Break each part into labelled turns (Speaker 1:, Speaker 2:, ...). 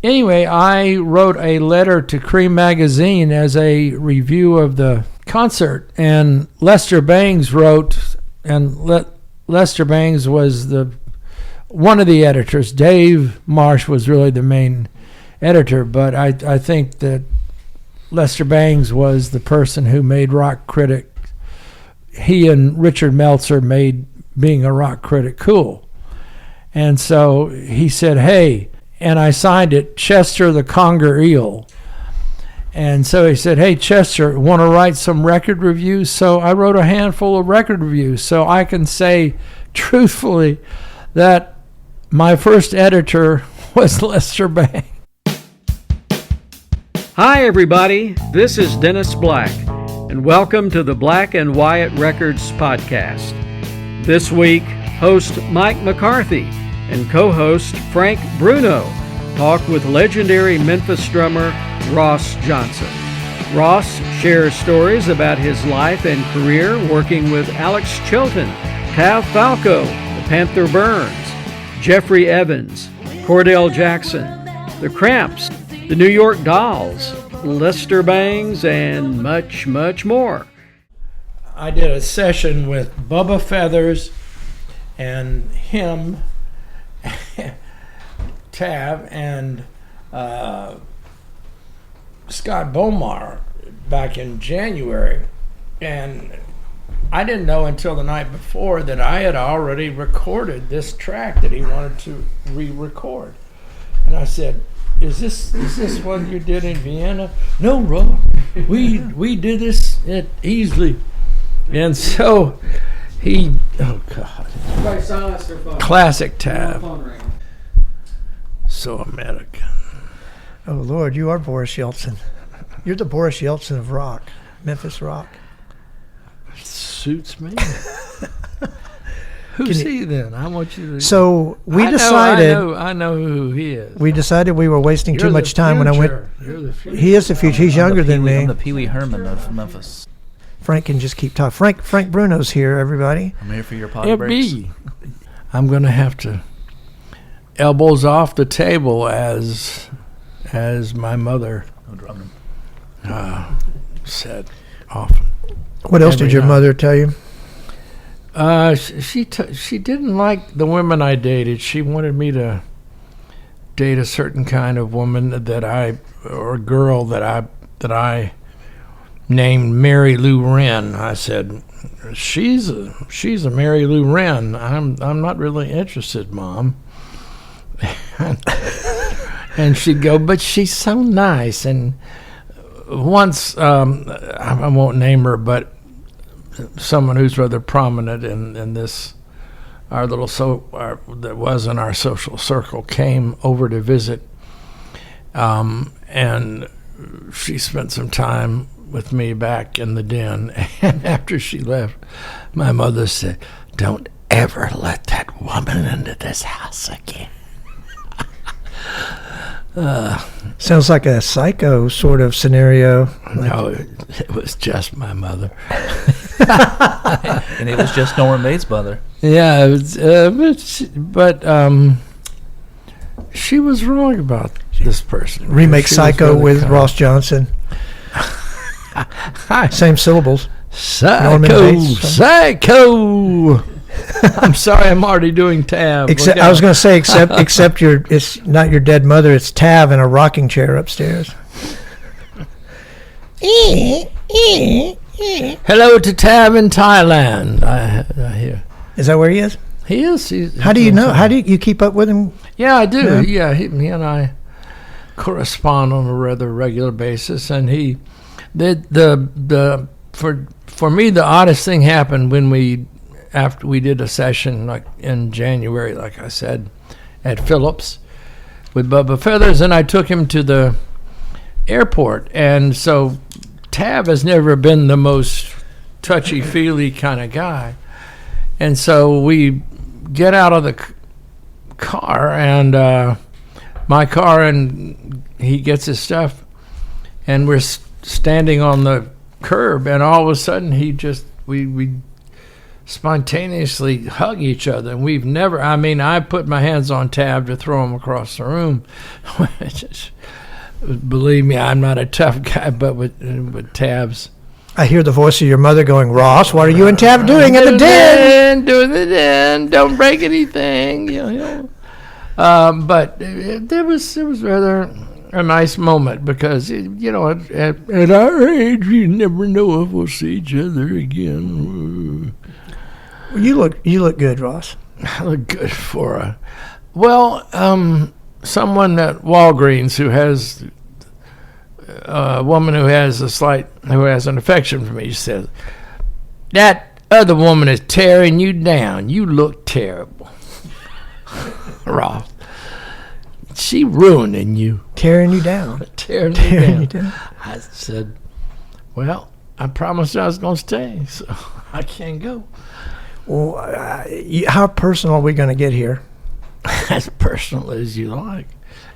Speaker 1: anyway, I wrote a letter to Cream Magazine as a review of the concert, and Lester Bangs wrote, and Lester Bangs was one of the editors. Dave Marsh was really the main editor, but I think that Lester Bangs was the person who made Rock Critic. He and Richard Meltzer made being a rock critic cool. And so he said, hey, and I signed it, Chester the Conger Eel. And so he said, hey, Chester, want to write some record reviews? So I wrote a handful of record reviews. So I can say truthfully that my first editor was Lester Bangs.
Speaker 2: Hi, everybody. This is Dennis Black, and welcome to the Black and Wyatt Records podcast. This week, host Mike McCarthy and co-host Frank Bruno talk with legendary Memphis drummer Ross Johnson. Ross shares stories about his life and career working with Alex Chilton, Tav Falco, the Panther Burns, Jeffrey Evans, Cordell Jackson, the Cramps, the New York Dolls, Lester Bangs, and much, much more.
Speaker 1: I did a session with Bubba Feathers and him, Tav, and Scott Bomar back in January. And I didn't know until the night before that I had already recorded this track that he wanted to re-record. And I said, Is this one you did in Vienna? No, Rob. We did this easily. And so he, oh God.
Speaker 2: Everybody silence their phone.
Speaker 1: Classic Tav. So American.
Speaker 3: Oh Lord, you are Boris Yeltsin. You're the Boris Yeltsin of rock, Memphis rock.
Speaker 1: Suits me. Who's he then? I want you to.
Speaker 3: So we decided.
Speaker 1: I know who he is.
Speaker 3: We decided we were wasting too much time when I went. He is the future. He's younger than me.
Speaker 4: I'm the Pee Wee Herman of Memphis.
Speaker 3: Frank can just keep talking. Frank Bruno's here, everybody.
Speaker 4: I'm here for your potty breaks.
Speaker 1: I'm going to have to elbows off the table as my mother said often.
Speaker 3: What else did your mother tell you?
Speaker 1: She didn't like the women I dated. She wanted me to date a certain kind of woman or girl that I named Mary Lou Wren. I said, she's a Mary Lou Wren. I'm not really interested, Mom. And she'd go, but she's so nice. And once, I won't name her, but someone who's rather prominent in this, that was in our social circle, came over to visit, and she spent some time with me back in the den. And after she left, my mother said, "Don't ever let that woman into this house again."
Speaker 3: Sounds like a Psycho sort of scenario.
Speaker 1: No, it was just my mother.
Speaker 4: And it was just Norman Bates' mother.
Speaker 1: Yeah, it was, but she was wrong about this person.
Speaker 3: Remake Psycho with Ross Johnson. Same syllables.
Speaker 1: Psycho. I'm sorry, I'm already doing Tav.
Speaker 3: I was going to say, except it's not your dead mother, it's Tav in a rocking chair upstairs.
Speaker 1: Hello to Tav in Thailand. I hear.
Speaker 3: Is that where he is?
Speaker 1: He is.
Speaker 3: How do you know? How do you keep up with him?
Speaker 1: Yeah, I do. Yeah, he and I correspond on a rather regular basis, and for me the oddest thing happened after we did a session like in January, like I said, at Phillips with Bubba Feathers, and I took him to the airport. And so Tav has never been the most touchy-feely kind of guy. And so we get out of the car, and my car, and he gets his stuff, and we're standing on the curb, and all of a sudden we spontaneously hug each other. And we've never, I put my hands on Tav to throw him across the room. Believe me, I'm not a tough guy, but with Tav's.
Speaker 3: I hear the voice of your mother going, Ross, what are you and Tav doing in the den?
Speaker 1: Doing the den. Don't break anything. But it was rather a nice moment because, at our age, you never know if we'll see each other again.
Speaker 3: You look good, Ross.
Speaker 1: I look good for someone at Walgreens who has a woman who has an affection for me. She says, "That other woman is tearing you down. You look terrible." Ross, she ruining you.
Speaker 3: Tearing you down.
Speaker 1: Tearing you down. I said, well, I promised I was going to stay, so I can't go.
Speaker 3: Well, how personal are we going to get here?
Speaker 1: As personal as you like.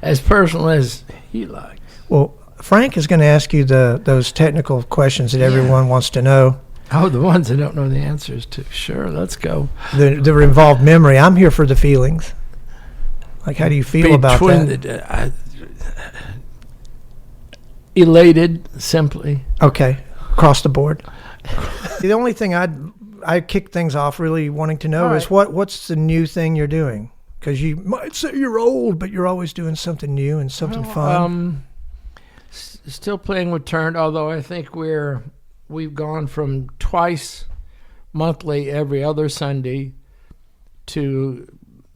Speaker 1: As personal as he likes.
Speaker 3: Well, Frank is going to ask you those technical questions that everyone wants to know.
Speaker 1: Oh, the ones I don't know the answers to. Sure, let's go.
Speaker 3: That involve memory. I'm here for the feelings. Like, how do you feel about that?
Speaker 1: Elated, simply.
Speaker 3: Okay, across the board. The only thing I kick things off really wanting to know is what's the new thing you're doing? Because you might say you're old, but you're always doing something new and something fun.
Speaker 1: Still playing with Turned, although I think we've gone from twice monthly, every other Sunday, to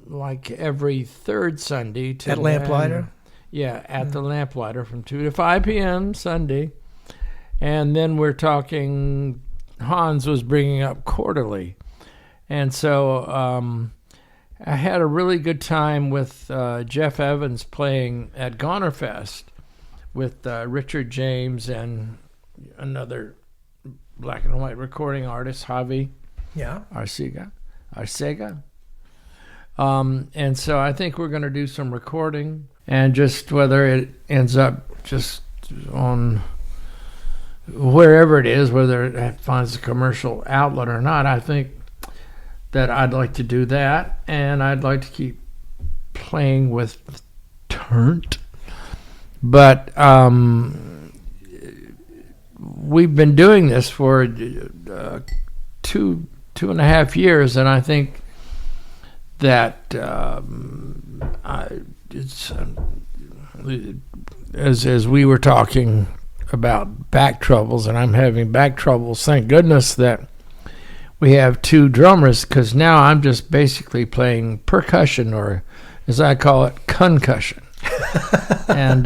Speaker 1: like every third Sunday.
Speaker 3: At Lamplighter?
Speaker 1: Yeah, at the Lamplighter from 2 to 5 p.m. Sunday. And then we're talking, Hans was bringing up quarterly. And so I had a really good time with Jeff Evans playing at Gonerfest with Richard James and another black and white recording artist, Javi Arcega. And so I think we're going to do some recording, and just whether it ends up just on wherever it is, whether it finds a commercial outlet or not, I think that I'd like to do that, and I'd like to keep playing with Turnt. But we've been doing this for 2.5 years, and I think that it's as we were talking about back troubles, and I'm having back troubles. Thank goodness that we have two drummers, because now I'm just basically playing percussion, or as I call it, concussion. And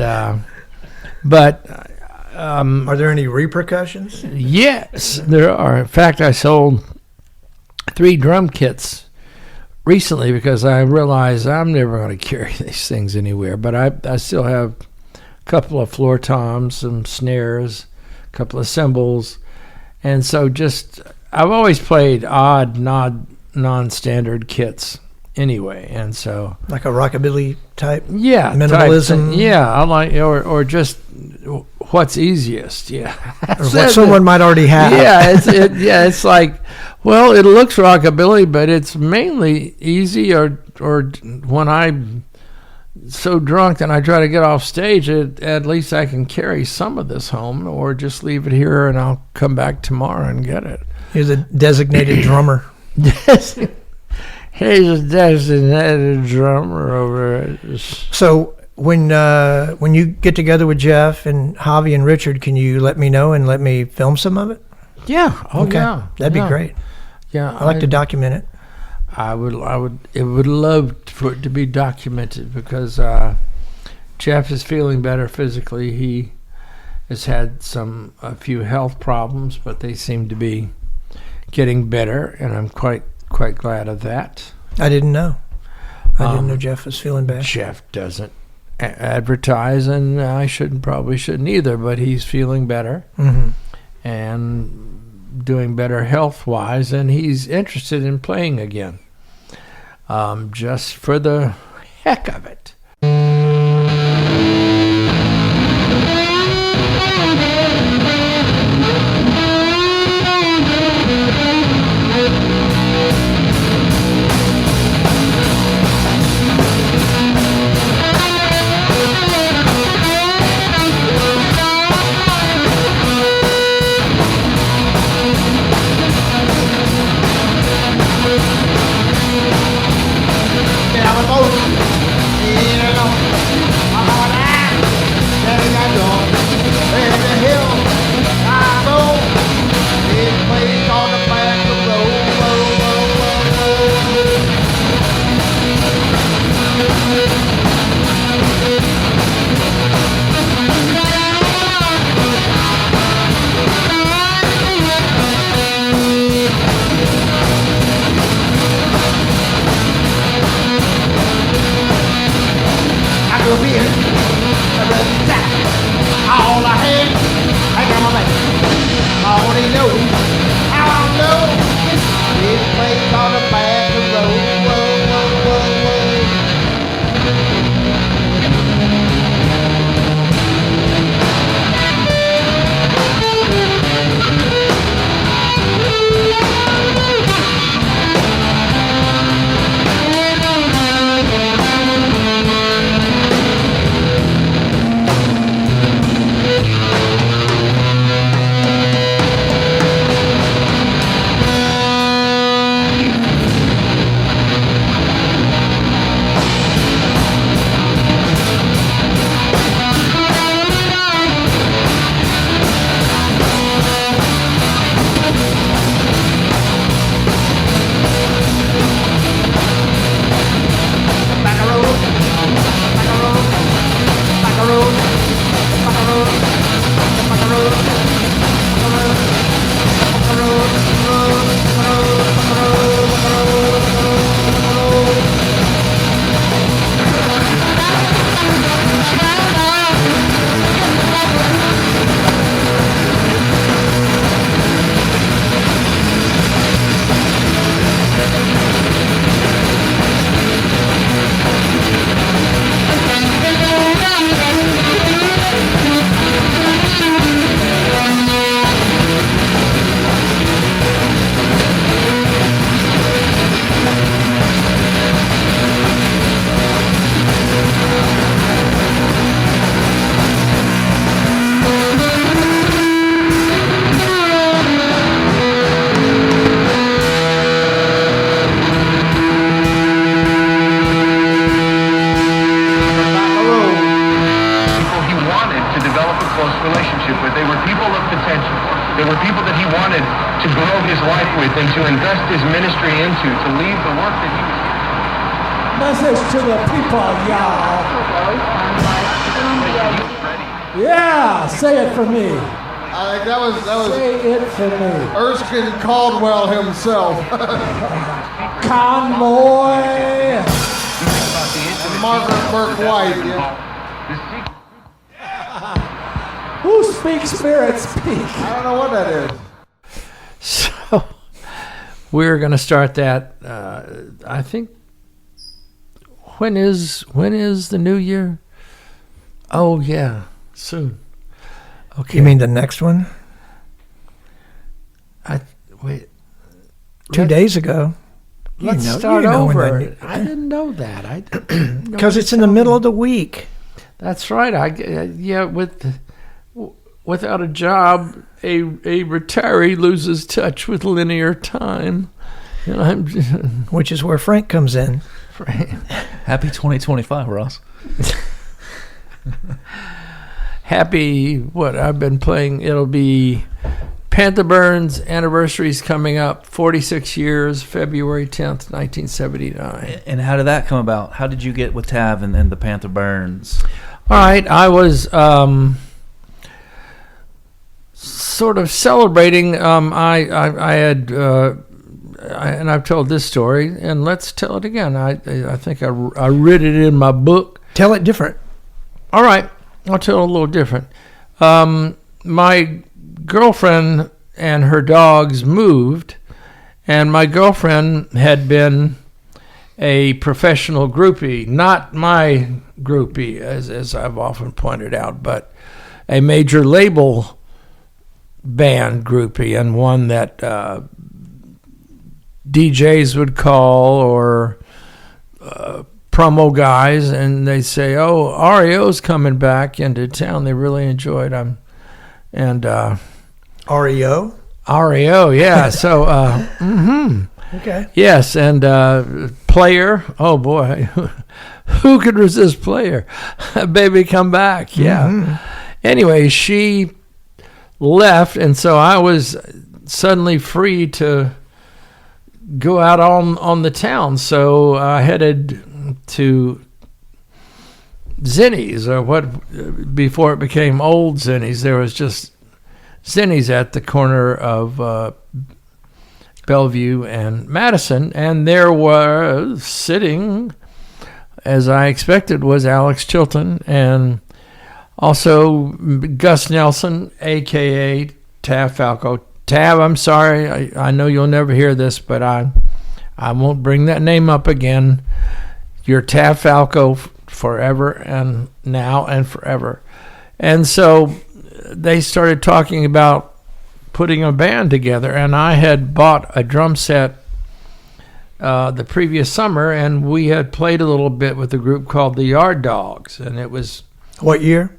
Speaker 1: but
Speaker 3: are there any repercussions?
Speaker 1: Yes, there are. In fact, I sold 3 drum kits recently because I realized I'm never going to carry these things anywhere. But I still have a couple of floor toms, some snares, a couple of cymbals, and so I've always played odd, non-standard kits anyway, and so
Speaker 3: like a rockabilly type,
Speaker 1: minimalism, I like, or just what's easiest,
Speaker 3: or what someone might already have.
Speaker 1: It's like, well, it looks rockabilly, but it's mainly easy, or when I'm so drunk and I try to get off stage, at least I can carry some of this home, or just leave it here and I'll come back tomorrow and get it.
Speaker 3: You're the designated drummer.
Speaker 1: Yes. He's a designated drummer over it.
Speaker 3: So when you get together with Jeff and Javi and Richard, can you let me know and let me film some of it?
Speaker 1: Yeah.
Speaker 3: Okay.
Speaker 1: Yeah.
Speaker 3: That'd be great.
Speaker 1: Yeah.
Speaker 3: I like to document it.
Speaker 1: I would love for it to be documented, because Jeff is feeling better physically. He has had a few health problems, but they seem to be getting better, and I'm quite glad of that.
Speaker 3: I didn't know. I didn't know Jeff was feeling bad.
Speaker 1: Jeff doesn't advertise, and I probably shouldn't either, but he's feeling better and doing better health-wise, and he's interested in playing again, just for the heck of it.
Speaker 5: and to invest his ministry into, to leave the work that he was doing.
Speaker 6: Message to the people, y'all. Yeah, say it for me.
Speaker 7: I think that was
Speaker 6: say it for me.
Speaker 7: Erskine Caldwell himself.
Speaker 6: Convoy.
Speaker 7: And Margaret Burke White. Yeah.
Speaker 6: Who speaks spirit speak?
Speaker 7: I don't know what that is.
Speaker 1: So we're going to start that. I think. When is the new year? Oh yeah, soon. Okay.
Speaker 3: You mean the next one?
Speaker 1: Wait.
Speaker 3: 2 days ago.
Speaker 1: Let's start over. I didn't know that.
Speaker 3: Because it's in the middle of the week.
Speaker 1: That's right. Without a job, a retiree loses touch with linear time. And
Speaker 3: which is where Frank comes in.
Speaker 4: Happy 2025, Ross.
Speaker 1: Happy, what I've been playing, it'll be Panther Burns anniversary's coming up, 46 years, February 10th, 1979.
Speaker 4: And how did that come about? How did you get with Tav and the Panther Burns?
Speaker 1: All right, I was sort of celebrating. I had, and I've told this story, and let's tell it again. I think I read it in my book.
Speaker 3: Tell it different.
Speaker 1: All right, I'll tell it a little different. My girlfriend and her dogs moved, and my girlfriend had been a professional groupie, not my groupie, as I've often pointed out, but a major label band groupie, and one that DJs would call or promo guys, and they say, "Oh, REO's coming back into town. They really enjoyed them." And
Speaker 3: REO,
Speaker 1: yeah. So,
Speaker 3: okay,
Speaker 1: yes, and Player. Oh boy, who could resist Player? Baby, come back. Yeah. Mm-hmm. Anyway, she left, and so I was suddenly free to go out on the town. So I headed to Zinnies, or what before it became Old Zinnies. There was just Zinnies at the corner of Bellevue and Madison, and there was sitting, as I expected, was Alex Chilton, and also Gus Nelson, a.k.a. Tav Falco. Tav, I'm sorry. I know you'll never hear this, but I won't bring that name up again. You're Tav Falco forever and now and forever. And so they started talking about putting a band together, and I had bought a drum set the previous summer, and we had played a little bit with a group called the Yard Dogs, and it was...
Speaker 3: What year?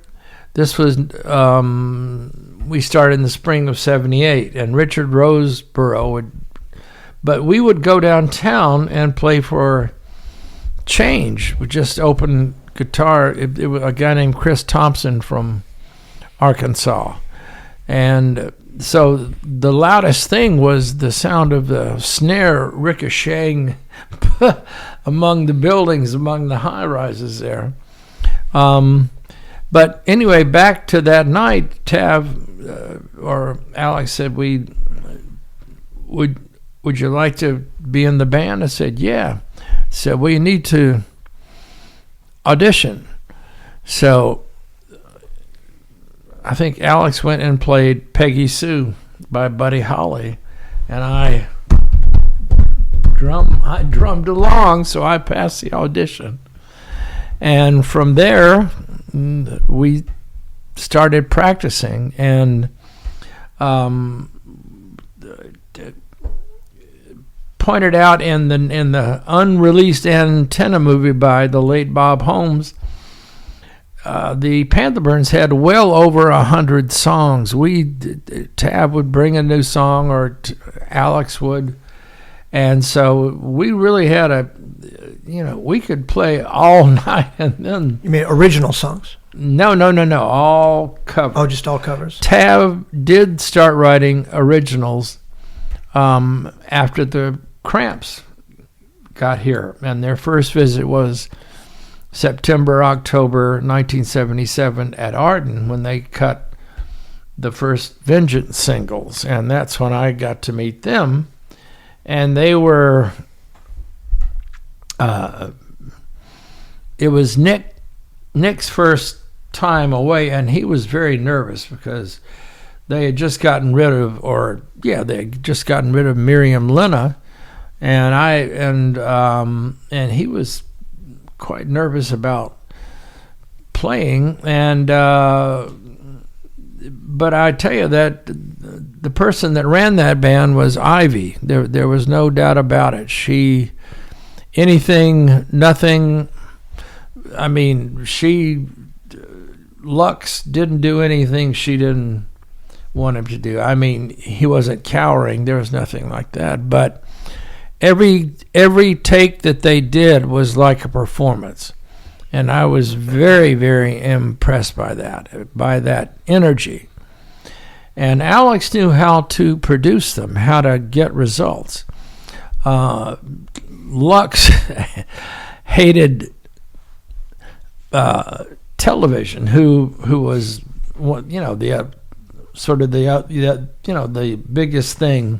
Speaker 1: This was... we started in the spring of 78, and Richard Roseborough would... But we would go downtown and play for change. We just open guitar. It was a guy named Chris Thompson from Arkansas. And so the loudest thing was the sound of the snare ricocheting among the buildings, among the high-rises there. But anyway, back to that night, Tav or Alex said, would you like to be in the band? I said, yeah. So we need to audition. So I think Alex went and played Peggy Sue by Buddy Holly, and I drummed along, so I passed the audition. And from there, we started practicing, and pointed out in the unreleased Antenna movie by the late Bob Holmes, the Panther Burns had well over 100 songs. Tav would bring a new song, or Alex would, and so we really had we could play all night. And then,
Speaker 3: You mean original songs?
Speaker 1: No, all covers.
Speaker 3: Oh, just all covers.
Speaker 1: Tav did start writing originals after the Cramps got here, and their first visit was September-October 1977 at Arden, when they cut the first Vengeance singles, and that's when I got to meet them. And they were it was Nick's first time away, and he was very nervous because they had just gotten rid of Miriam Lena, and he was quite nervous about playing, and but I tell you that the person that ran that band was Ivy. There was no doubt about it. Lux didn't do anything she didn't want him to do. I mean, he wasn't cowering. There was nothing like that. But every take that they did was like a performance. And I was very, very impressed by that energy. And Alex knew how to produce them, how to get results. Lux hated television, who was the biggest thing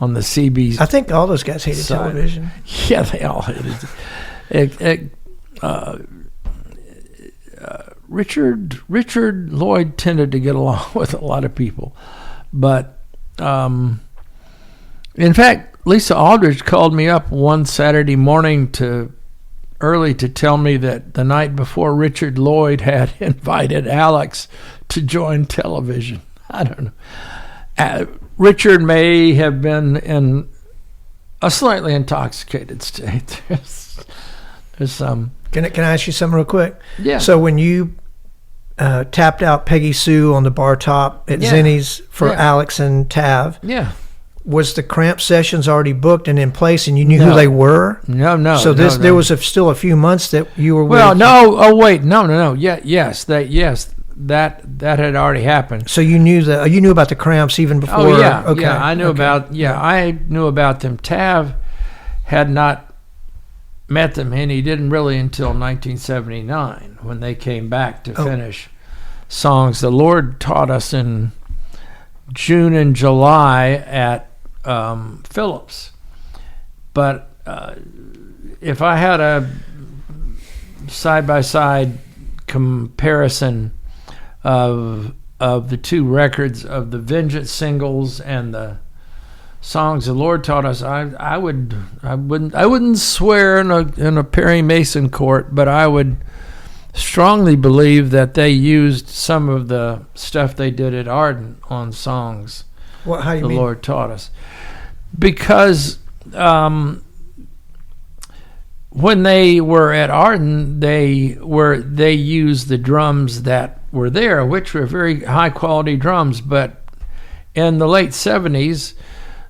Speaker 1: on the CB.
Speaker 3: I think all those guys hated
Speaker 1: side.
Speaker 3: television.
Speaker 1: Yeah, they all hated it. Richard Lloyd tended to get along with a lot of people, but in fact, Lisa Aldridge called me up one Saturday morning early to tell me that the night before Richard Lloyd had invited Alex to join television. I don't know. Richard may have been in a slightly intoxicated state. There's some.
Speaker 3: Can I ask you something real quick?
Speaker 1: Yeah.
Speaker 3: So when you tapped out Peggy Sue on the bar top at Zinni's for Alex and Tav, was the Cramp sessions already booked and in place, and you knew who they were?
Speaker 1: No.
Speaker 3: So there was still a few months that you were.
Speaker 1: Well, no. Oh, wait. No. Yeah. Yes. That had already happened.
Speaker 3: So you knew about the Cramps even before.
Speaker 1: Oh yeah.
Speaker 3: Okay.
Speaker 1: Yeah, I knew about. Yeah, I knew about them. Tav had not met them, and he didn't really until 1979 when they came back to finish songs. The Lord taught us in June and July at Phillips. But if I had a side-by-side comparison of the two records, of the Vengeance singles and the songs the Lord taught us, I wouldn't swear in a Perry Mason court, but I would strongly believe that they used some of the stuff they did at Arden on songs.
Speaker 3: How do you mean?
Speaker 1: Lord taught us, because when they were at Arden, they used the drums that were there, which were very high quality drums. But in the late 70s,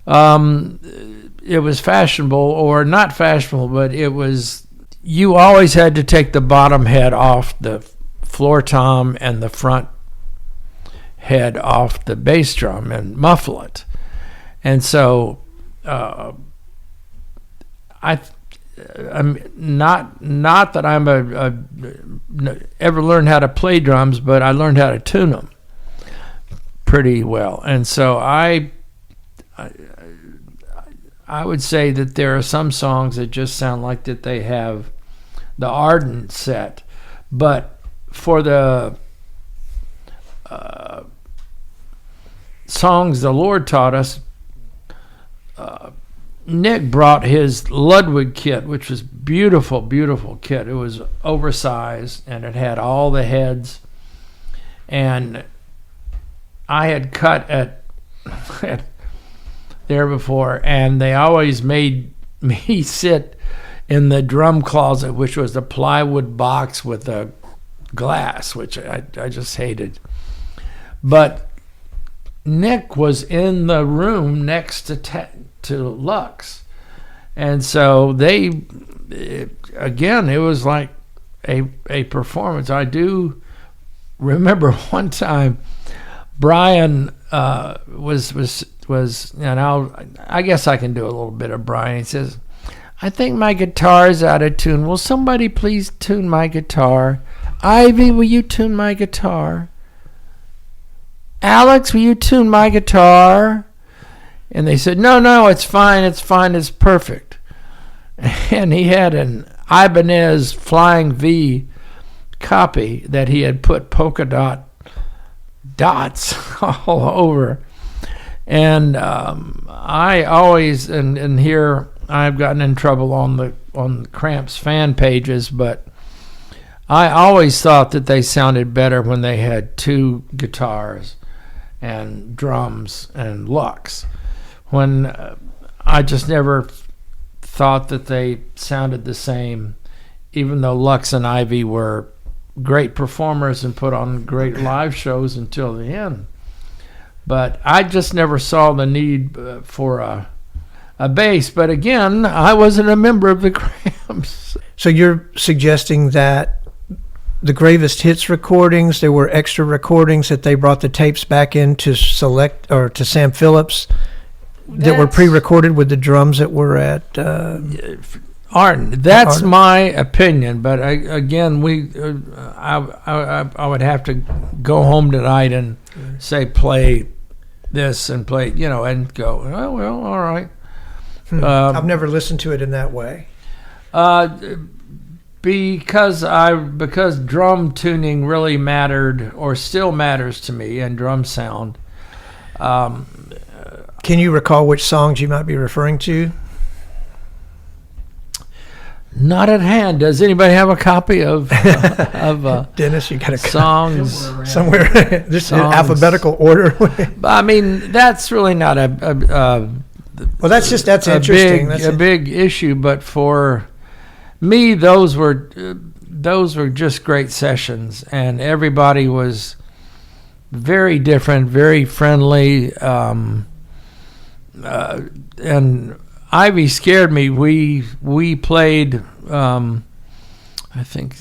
Speaker 1: it was fashionable, or not fashionable, but it was, you always had to take the bottom head off the floor tom and the front head off the bass drum and muffle it. And so not that I'm ever learned how to play drums, but I learned how to tune them pretty well. And so I would say that there are some songs that just sound like that they have the ardent set, but for the songs the Lord taught us, Nick brought his Ludwig kit, which was beautiful, beautiful kit. It was oversized, and it had all the heads. And I had cut at there before, and they always made me sit in the drum closet, which was a plywood box with a glass, which I just hated. But Nick was in the room next to Lux, and so it was like a performance. I do remember one time Brian was and I guess I can do a little bit of Brian. He says, "I think my guitar is out of tune. Will somebody please tune my guitar? Ivy, will you tune my guitar? Alex, will you tune my guitar?" And they said, no, it's fine, it's perfect. And he had an Ibanez Flying V copy that he had put polka dots all over. And I always, and here I've gotten in trouble on the Cramps fan pages, but I always thought that they sounded better when they had two guitars and drums and Lux. When I just never thought that they sounded the same, even though Lux and Ivy were great performers and put on great live shows until the end. But I just never saw the need for a bass. But again, I wasn't a member of the Cramps.
Speaker 3: So you're suggesting that the Gravest Hits recordings, there were extra recordings that they brought the tapes back in to select, or to Sam Phillips, that were pre-recorded with the drums that were at
Speaker 1: Arden. That's my opinion, but I would have to go home tonight and say play this and play, and go, oh, well, all right.
Speaker 3: I've never listened to it in that way.
Speaker 1: Because drum tuning really mattered, or still matters to me, and drum sound.
Speaker 3: Can you recall which songs you might be referring to? Not at hand. Does anybody have a copy of
Speaker 1: Dennis? You got a
Speaker 3: songs
Speaker 1: somewhere?
Speaker 3: Just in alphabetical order.
Speaker 1: I mean, that's really not
Speaker 3: well, that's interesting.
Speaker 1: That's a big issue. But for me, those were just great sessions, and everybody was very different, very friendly. And Ivy scared me. We played, I think,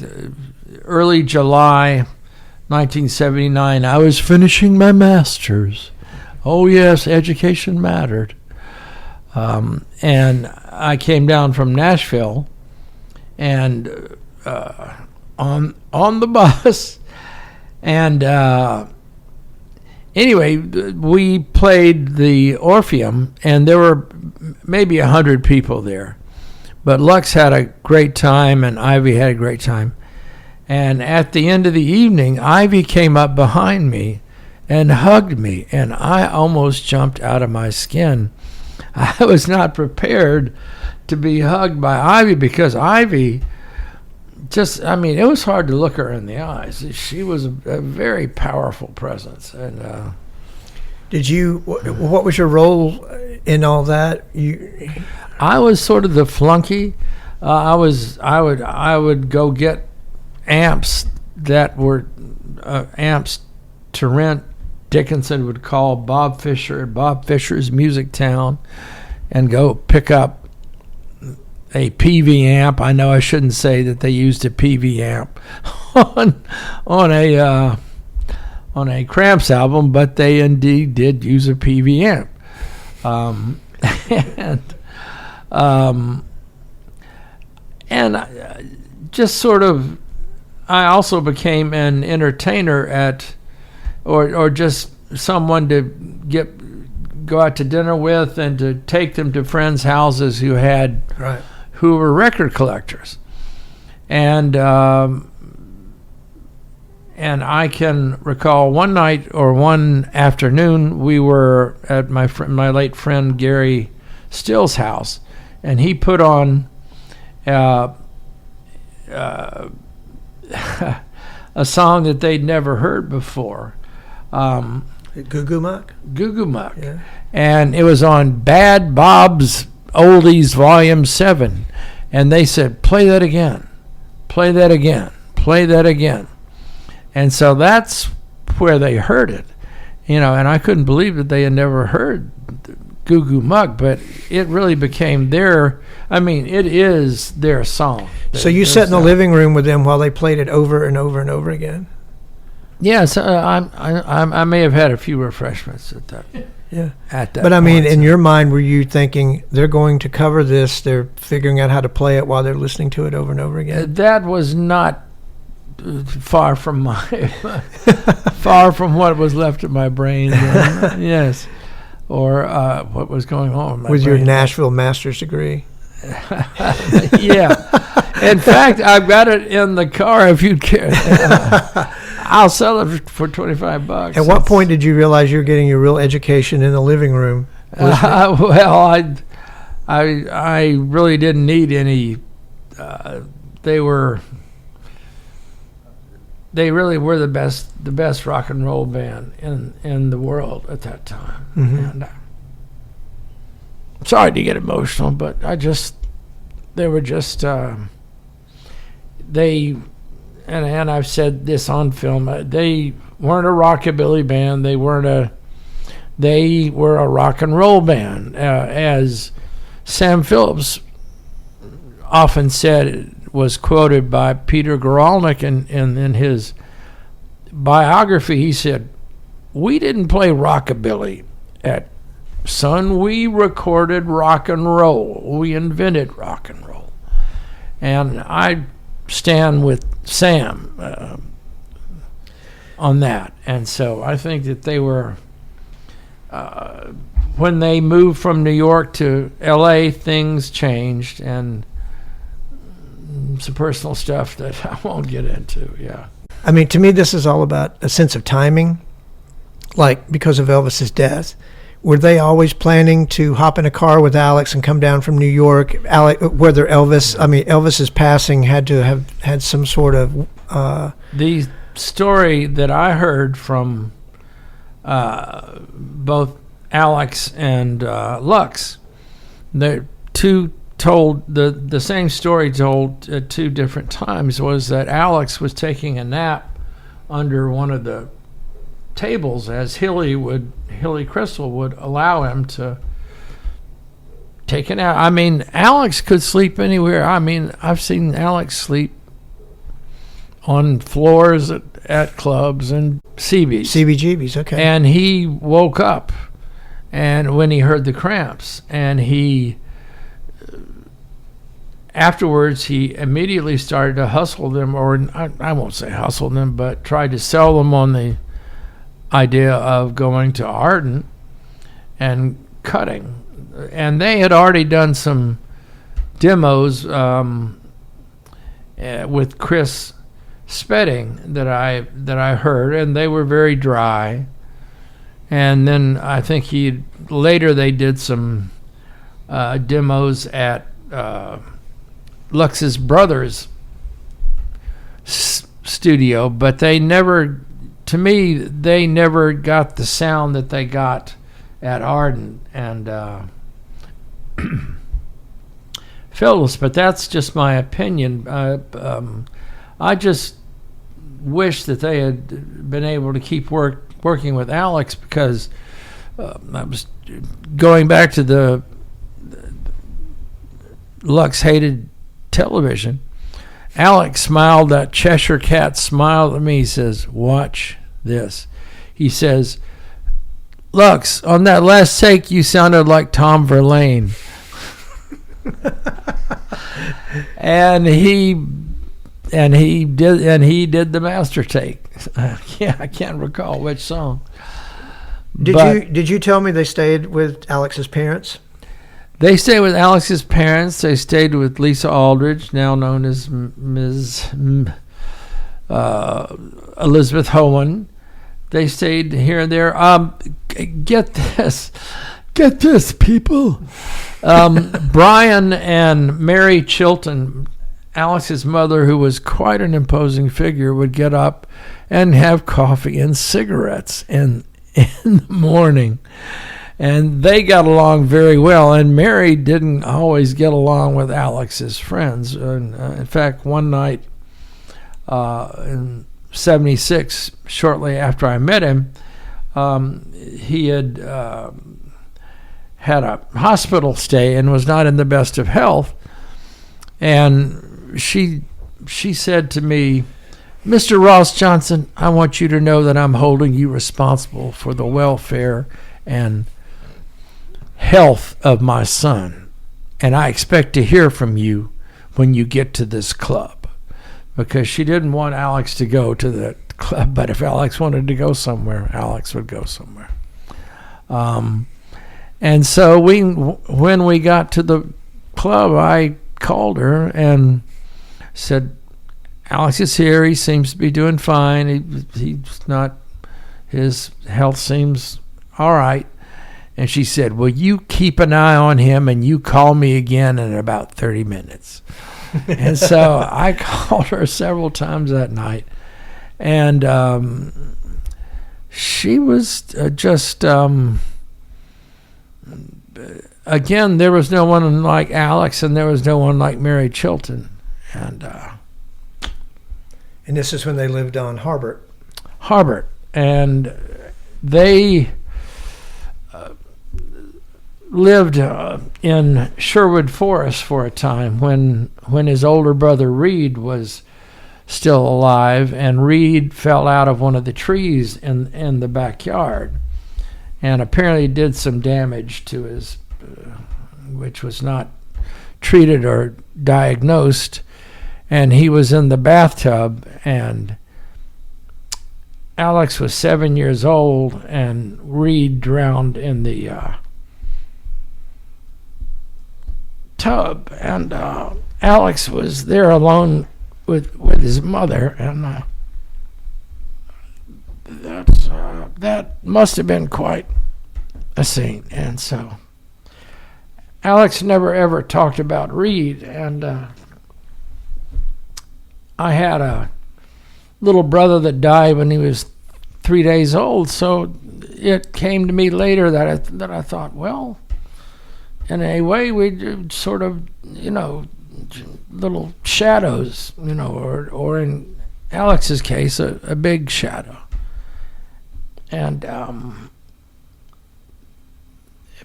Speaker 1: early July 1979. I was finishing my master's. Oh, yes, education mattered. And I came down from Nashville, and on the bus, and anyway, we played the Orpheum, and there were maybe 100 people there. But Lux had a great time, and Ivy had a great time. And at the end of the evening, Ivy came up behind me and hugged me, and I almost jumped out of my skin. I was not prepared to be hugged by Ivy, because Ivy it was hard to look her in the eyes. She was a very powerful presence. And
Speaker 3: what was your role in all that?
Speaker 1: I was sort of the flunky. I would go get amps that were amps to rent. Dickinson would call Bob Fisher at Bob Fisher's Music Town and go pick up a PV amp. I know I shouldn't say that they used a PV amp on a Cramps album, but they indeed did use a PV amp. just sort of, I also became an entertainer or just someone to go out to dinner with and to take them to friends' houses who were record collectors. And I can recall one night or one afternoon we were at my late friend Gary Still's house, and he put on a song that they'd never heard before.
Speaker 3: Goo Goo Muck?
Speaker 1: Goo Goo Muck.
Speaker 3: Yeah.
Speaker 1: And it was on Bad Bob's Oldies Volume 7. And they said, play that again. Play that again. Play that again. And so that's where they heard it. And I couldn't believe that they had never heard Goo Goo Muck, but it really became it is their song.
Speaker 3: So you sat in the living room with them while they played it over and over and over again?
Speaker 1: Yes, I may have had a few refreshments at that.
Speaker 3: Yeah.
Speaker 1: At that.
Speaker 3: But I mean,
Speaker 1: point,
Speaker 3: in your mind, were you thinking they're going to cover this? They're figuring out how to play it while they're listening to it over and over again.
Speaker 1: That was not far from what was left of my brain. Yes, or what was going on in my
Speaker 3: with
Speaker 1: brain.
Speaker 3: your Nashville master's degree.
Speaker 1: Yeah. In fact, I've got it in the car if you'd care. I'll sell it for $25.
Speaker 3: At what point did you realize you were getting your real education in the living room?
Speaker 1: Well, I really didn't need any. They really were the best rock and roll band in the world at that time.
Speaker 3: Mm-hmm.
Speaker 1: And sorry to get emotional, but they were just and I've said this on film, they weren't a rockabilly band. They were a rock and roll band. As Sam Phillips often said, was quoted by Peter Goralnik in his biography. He said, "We didn't play rockabilly at Sun. We recorded rock and roll. We invented rock and roll." And I stand with Sam on that. And so I think that they were, when they moved from New York to L.A., things changed, and some personal stuff that I won't get into. Yeah.
Speaker 3: I mean, to me, this is all about a sense of timing. Like, because of Elvis's death, were they always planning to hop in a car with Alex and come down from New York? Elvis's passing had to have had some sort of...
Speaker 1: The story that I heard from both Alex and Lux, they're told the same story told at two different times, was that Alex was taking a nap under one of the tables as Hilly Crystal would allow him to take a nap. I mean, Alex could sleep anywhere. I mean, I've seen Alex sleep on floors at clubs and CBGBs, okay. And he woke up and when he heard the Cramps, and afterwards, he immediately started to hustle them, or I won't say hustle them, but tried to sell them on the idea of going to Arden and cutting. And they had already done some demos with Chris Spedding that I heard, and they were very dry. And then I think later they did some demos at Lux's brother's studio, but they never got the sound that they got at Arden and Phyllis. But that's just my opinion. I just wish that they had been able to keep working with Alex, because I was going back to the Lux hated television. Alex smiled, that Cheshire Cat smiled at me. He says, "Watch this." He says, "Lux, on that last take, you sounded like Tom Verlaine." and he did the master take. Yeah, I can't recall which song.
Speaker 3: Did you tell me they stayed with Alex's parents?
Speaker 1: They stayed with Alex's parents. They stayed with Lisa Aldridge, now known as Ms. Elizabeth Hohen. They stayed here and there. Get this, people. Brian and Mary Chilton, Alex's mother, who was quite an imposing figure, would get up and have coffee and cigarettes in the morning. And they got along very well. And Mary didn't always get along with Alex's friends. In fact, one night in 76, shortly after I met him, he had had a hospital stay and was not in the best of health. And she said to me, "Mr. Ross Johnson, I want you to know that I'm holding you responsible for the welfare and health of my son. And I expect to hear from you when you get to this club." Because she didn't want Alex to go to the club, but if Alex wanted to go somewhere, Alex would go somewhere. And so when we got to the club, I called her and said, "Alex is here. He seems to be doing fine. His health seems all right." And she said, "Well, you keep an eye on him and you call me again in about 30 minutes. And so I called her several times that night. And she was just, again, there was no one like Alex and there was no one like Mary Chilton. And
Speaker 3: this is when they lived on Sherbert.
Speaker 1: Sherbert. And they lived in Sherwood Forest for a time when his older brother Reed was still alive, and Reed fell out of one of the trees in the backyard and apparently did some damage to his, which was not treated or diagnosed, and he was in the bathtub, and Alex was 7 years old and Reed drowned in the tub, and Alex was there alone with his mother, and that must have been quite a scene. And so Alex never ever talked about Reed, and I had a little brother that died when he was 3 days old, so it came to me later that I thought, well, in a way, we sort of, little shadows, or in Alex's case, a big shadow. And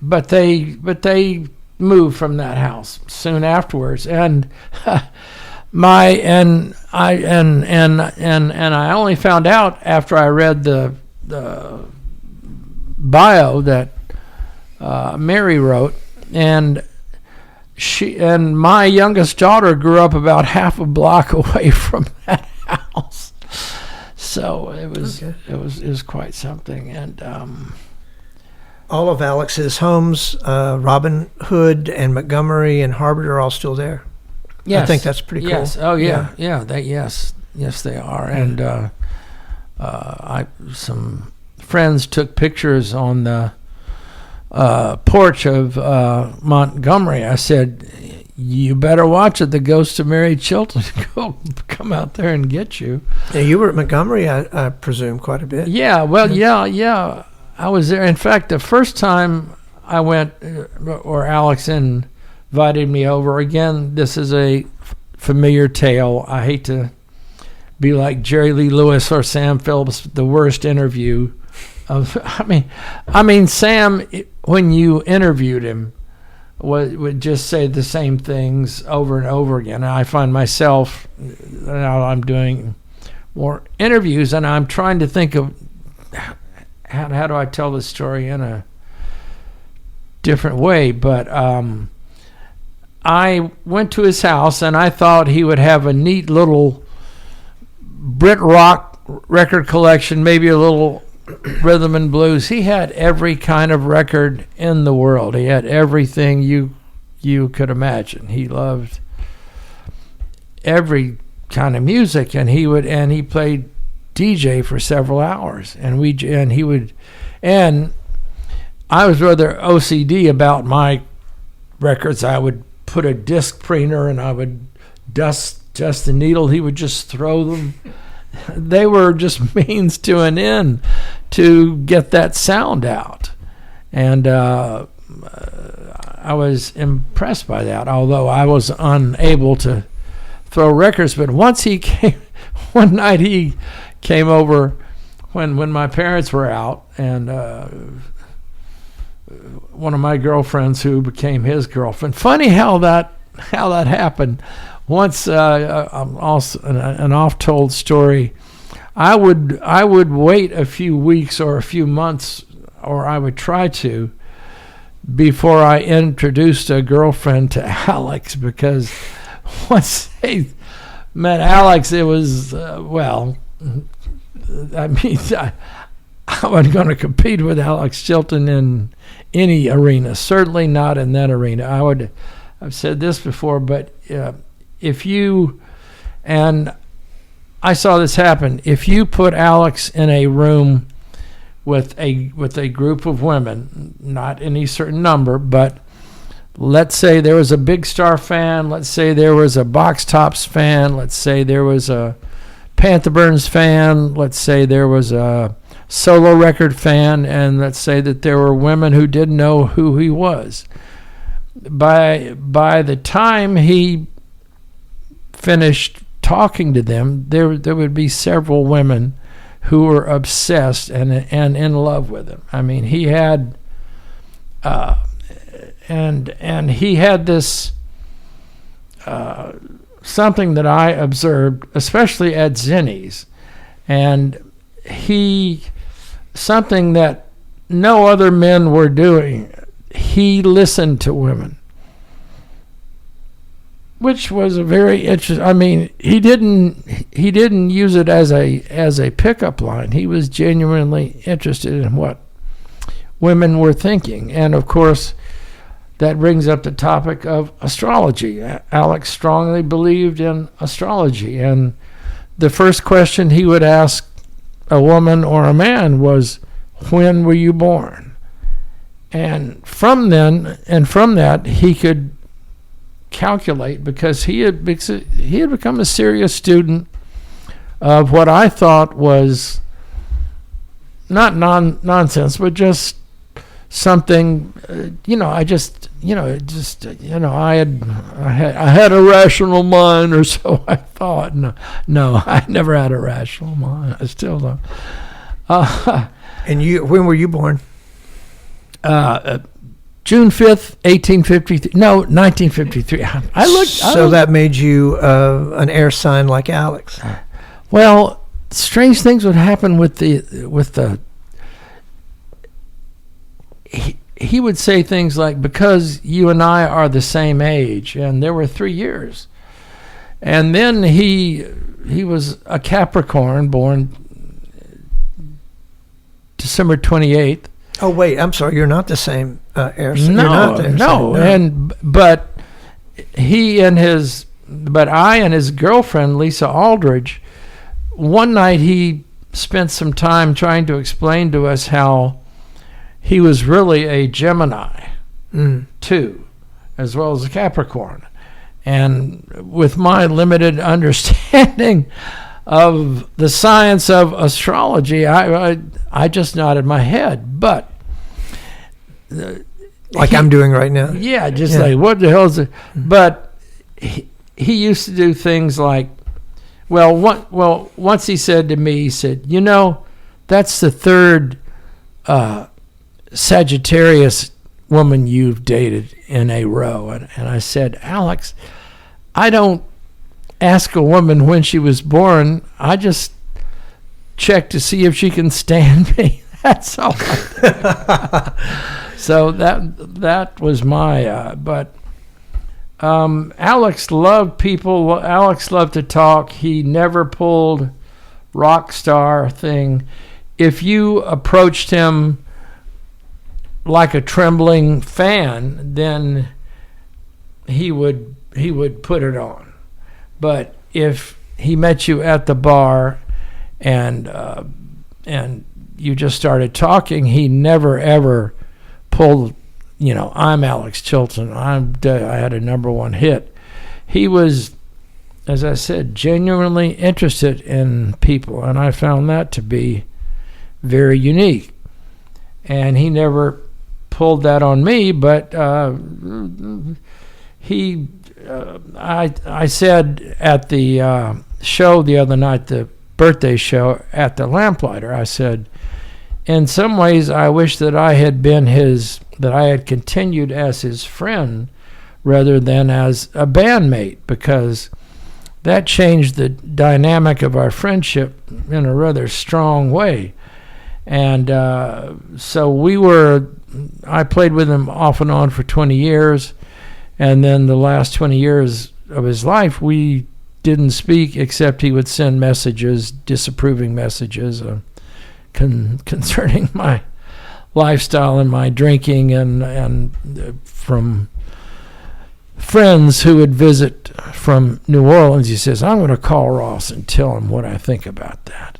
Speaker 1: but they moved from that house soon afterwards, and I only found out after I read the bio that Mary wrote. And she and my youngest daughter grew up about half a block away from that house, so it was quite something. And
Speaker 3: all of Alex's homes, Robin Hood and Montgomery and Sherbert, are all still there. Yes, I think that's pretty cool.
Speaker 1: Yes. Oh yeah. Yes, they are. And some friends took pictures on the porch of Montgomery. I said, "You better watch it. The ghost of Mary Chilton will come out there and get you."
Speaker 3: Yeah, you were at Montgomery, I presume, quite a bit.
Speaker 1: Yeah, well, yeah. I was there. In fact, the first time I went, or Alex invited me over, again, this is a familiar tale. I hate to be like Jerry Lee Lewis or Sam Phillips, the worst interview. I mean, Sam, when you interviewed him, would just say the same things over and over again. And I find myself, now I'm doing more interviews, and I'm trying to think of how do I tell this story in a different way. But I went to his house, and I thought he would have a neat little Brit rock record collection, maybe a little rhythm and blues. He had every kind of record in the world. He had everything you could imagine. He loved every kind of music, and he played DJ for several hours, and I was rather OCD about my records. I would put a disc printer and I would dust the needle. He would just throw them. They were just means to an end to get that sound out, and I was impressed by that, although I was unable to throw records. But once he came, one night he came over when my parents were out, and one of my girlfriends who became his girlfriend. Funny how that happened. Once, also an oft-told story. I would wait a few weeks or a few months, or I would try to, before I introduced a girlfriend to Alex, because once they met Alex, it was I wasn't going to compete with Alex Chilton in any arena, certainly not in that arena. I've said this before, but if you, and I saw this happen, if you put Alex in a room with a group of women, not any certain number, but let's say there was a Big Star fan, let's say there was a Box Tops fan, let's say there was a Panther Burns fan, let's say there was a solo record fan, and let's say that there were women who didn't know who he was. By the time he finished talking to them, there would be several women who were obsessed and in love with him. I mean, he had and he had this something that I observed, especially at Zinni's, and something that no other men were doing. He listened to women, which was a very interesting. I mean, he didn't use it as a pickup line. He was genuinely interested in what women were thinking, and of course, that brings up the topic of astrology. Alex strongly believed in astrology, and the first question he would ask a woman or a man was, "When were you born?" And from that, he could calculate, because he had become a serious student of what I thought was not nonsense, but just something. I had a rational mind, or so I thought. No, I never had a rational mind. I still don't.
Speaker 3: And when were you born?
Speaker 1: June 5th, 1853. No, 1953.
Speaker 3: That made you an air sign like Alex.
Speaker 1: Well, strange things would happen with the. He would say things like, "Because you and I are the same age," and there were 3 years. And then he was a Capricorn, born December 28th.
Speaker 3: Oh wait, I'm sorry. You're not the same air sign.
Speaker 1: No. But I and his girlfriend Lisa Aldridge, one night he spent some time trying to explain to us how he was really a Gemini too, as well as a Capricorn. And with my limited understanding of the science of astrology, I just nodded my head. But
Speaker 3: like I'm doing right now.
Speaker 1: Yeah, like, what the hell is it? But he used to do things like, once he said to me, he said, that's the third Sagittarius woman you've dated in a row. And I said, "Alex, I don't ask a woman when she was born. I just check to see if she can stand me." That's all. So that was my. But Alex loved people. Alex loved to talk. He never pulled rock star thing. If you approached him like a trembling fan, then he would put it on. But if he met you at the bar and you just started talking, he never ever pulled, I'm Alex Chilton. I had a number one hit. He was, as I said, genuinely interested in people, and I found that to be very unique. And he never pulled that on me, but I said at the show the other night, the birthday show at the Lamplighter, I said, in some ways I wish that I had continued as his friend rather than as a bandmate, because that changed the dynamic of our friendship in a rather strong way. And so I played with him off and on for 20 years, and then the last 20 years of his life, we didn't speak except he would send messages, disapproving messages concerning my lifestyle and my drinking, and from friends who would visit from New Orleans. He says, I'm going to call Ross and tell him what I think about that.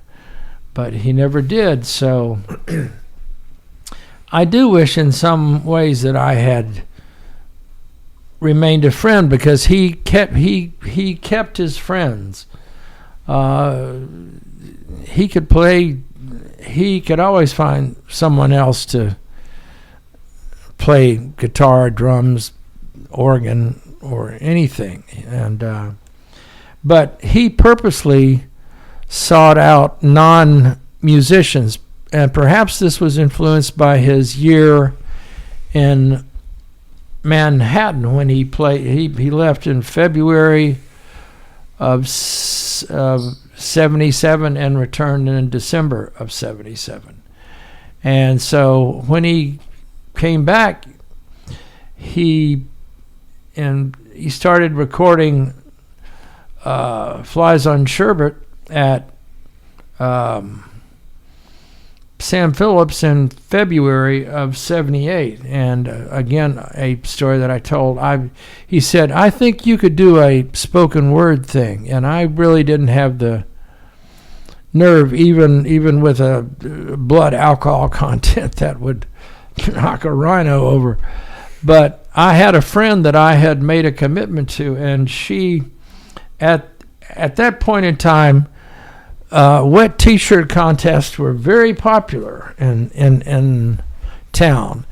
Speaker 1: But he never did, so I do wish in some ways that I had remained a friend, because he kept his friends. He could play. He could always find someone else to play guitar, drums, organ, or anything. And but he purposely sought out non-musicians, and perhaps this was influenced by his year in Manhattan when he played. He left in February of 77 and returned in December of 77. And so when he came back, he started recording Flies on Sherbert at Sam Phillips in February of 78. And again, a story that I told, he said, I think you could do a spoken word thing. And I really didn't have the nerve, even with a blood alcohol content that would knock a rhino over. But I had a friend that I had made a commitment to, and she, at that point in time, wet T-shirt contests were very popular in town.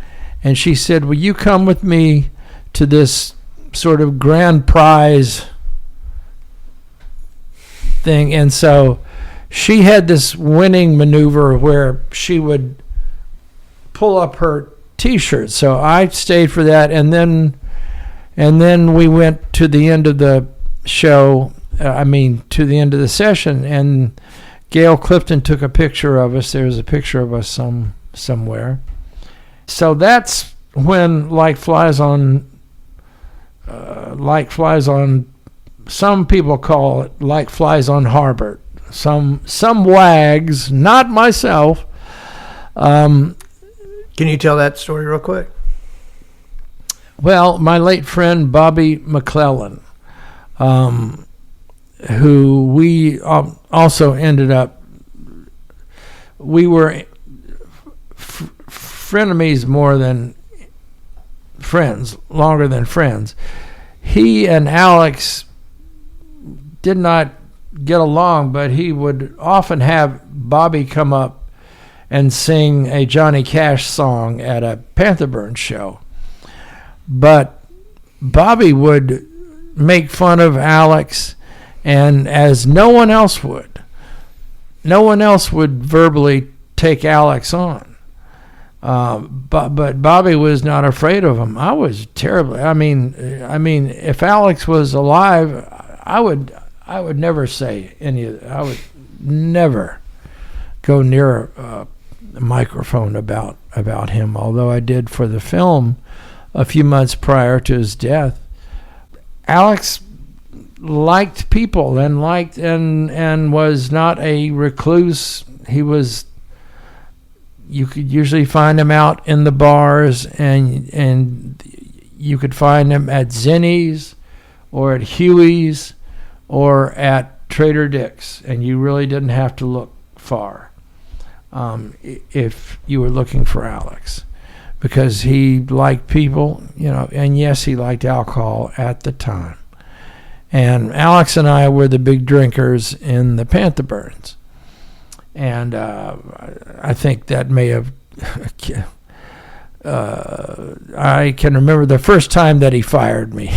Speaker 1: And she said, will you come with me to this sort of grand prize thing? And so she had this winning maneuver where she would pull up her T-shirt. So I stayed for that, and then we went to the end of the show. To the end of the session, and Gail Clifton took a picture of us. There's a picture of us somewhere. So that's when Like Flies on, some people call it Like Flies on Harbert. Some wags, not myself.
Speaker 3: Can you tell that story real quick?
Speaker 1: Well, my late friend Bobby McClellan, who we also ended up, we were frenemies more than friends, longer than friends. He and Alex did not get along, but he would often have Bobby come up and sing a Johnny Cash song at a Panther Burns show. But Bobby would make fun of Alex, and as no one else would verbally take Alex on. But Bobby was not afraid of him. I was terribly. I mean, if Alex was alive, I would never say any. I would never go near a microphone about him. Although I did for the film a few months prior to his death. Alex liked people and was not a recluse. You could usually find him out in the bars, and you could find him at Zinni's or at Huey's or at Trader Dick's, and you really didn't have to look far if you were looking for Alex, because he liked people, and yes, he liked alcohol at the time. And Alex and I were the big drinkers in the Panther Burns. And I think that may have... I can remember the first time that he fired me.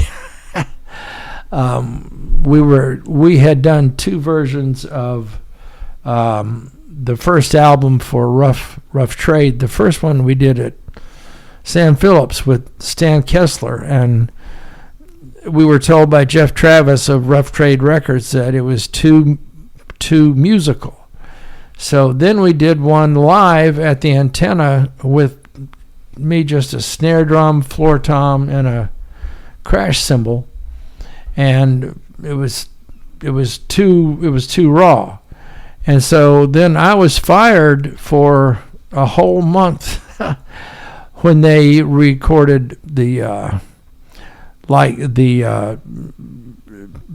Speaker 1: We had done 2 versions of the first album for Rough Trade. The first one we did at Sam Phillips with Stan Kessler, and we were told by Jeff Travis of Rough Trade Records that it was too musical. So then we did one live at the Antenna with me, just a snare drum, floor tom, and a crash cymbal, and it was too raw. And so then I was fired for a whole month when they recorded the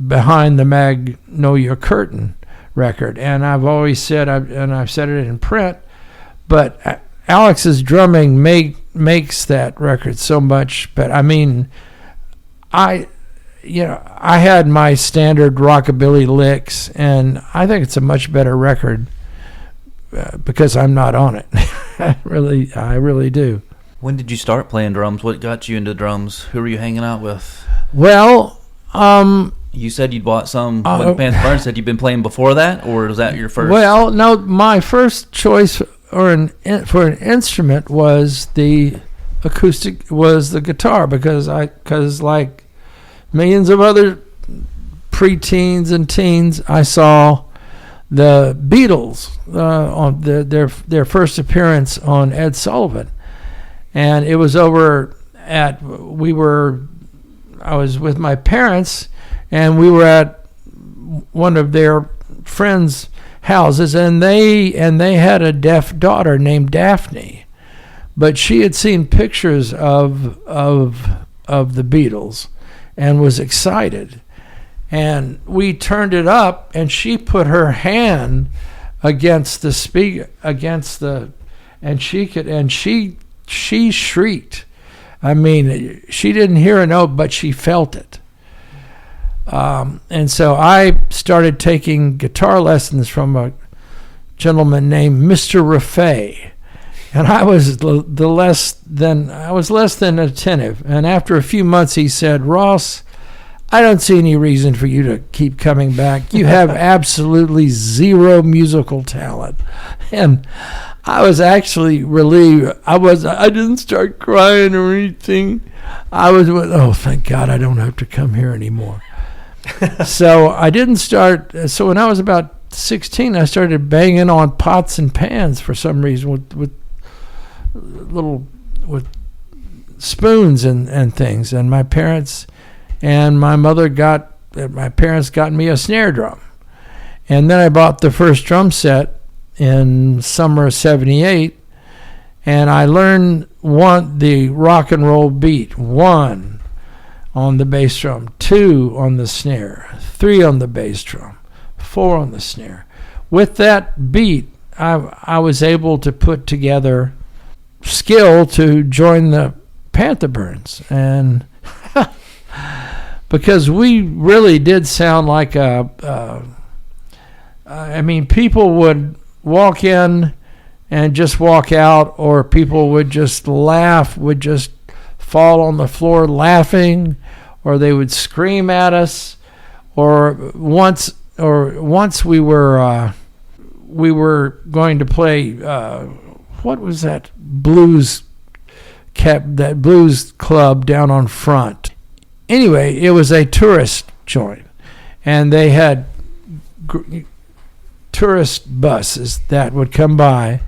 Speaker 1: Behind the Magnolia Curtain record. And I've always said, I've said it in print, but Alex's drumming makes that record so much. But I mean, I had my standard rockabilly licks, and I think it's a much better record because I'm not on it. I really do.
Speaker 4: When did you start playing drums? What got you into drums? Who were you hanging out with?
Speaker 1: Well,
Speaker 4: you said you'd bought some when Panther Burns. Said you'd been playing before that, or was that your first?
Speaker 1: Well, no, my first choice for an instrument was the acoustic, was the guitar, because like millions of other preteens and teens, I saw the Beatles on their first appearance on Ed Sullivan, and it was over at I was with my parents, and we were at one of their friends' houses, and they had a deaf daughter named Daphne, but she had seen pictures of the Beatles and was excited, and we turned it up, and she put her hand against the speaker, and she shrieked. I mean, she didn't hear a note, but she felt it. And so I started taking guitar lessons from a gentleman named Mr. Raffay, and I was less than attentive. And after a few months, he said, "Ross, I don't see any reason for you to keep coming back. You have absolutely zero musical talent." And I was actually relieved. I didn't start crying or anything. I was, oh, thank God I don't have to come here anymore. So I didn't start. So when I was about 16, I started banging on pots and pans for some reason with spoons and things. And my parents and my mother got me a snare drum. And then I bought the first drum set in summer of '78, and I learned the rock and roll beat: 1 on the bass drum, 2 on the snare, 3 on the bass drum, 4 on the snare. With that beat, I was able to put together skill to join the Panther Burns, and because we really did sound like people would walk in and just walk out, or people would just fall on the floor laughing, or they would scream at us. Or once we were going to play what was that blues club down on Front. Anyway, it was a tourist joint, and they had tourist buses that would come by,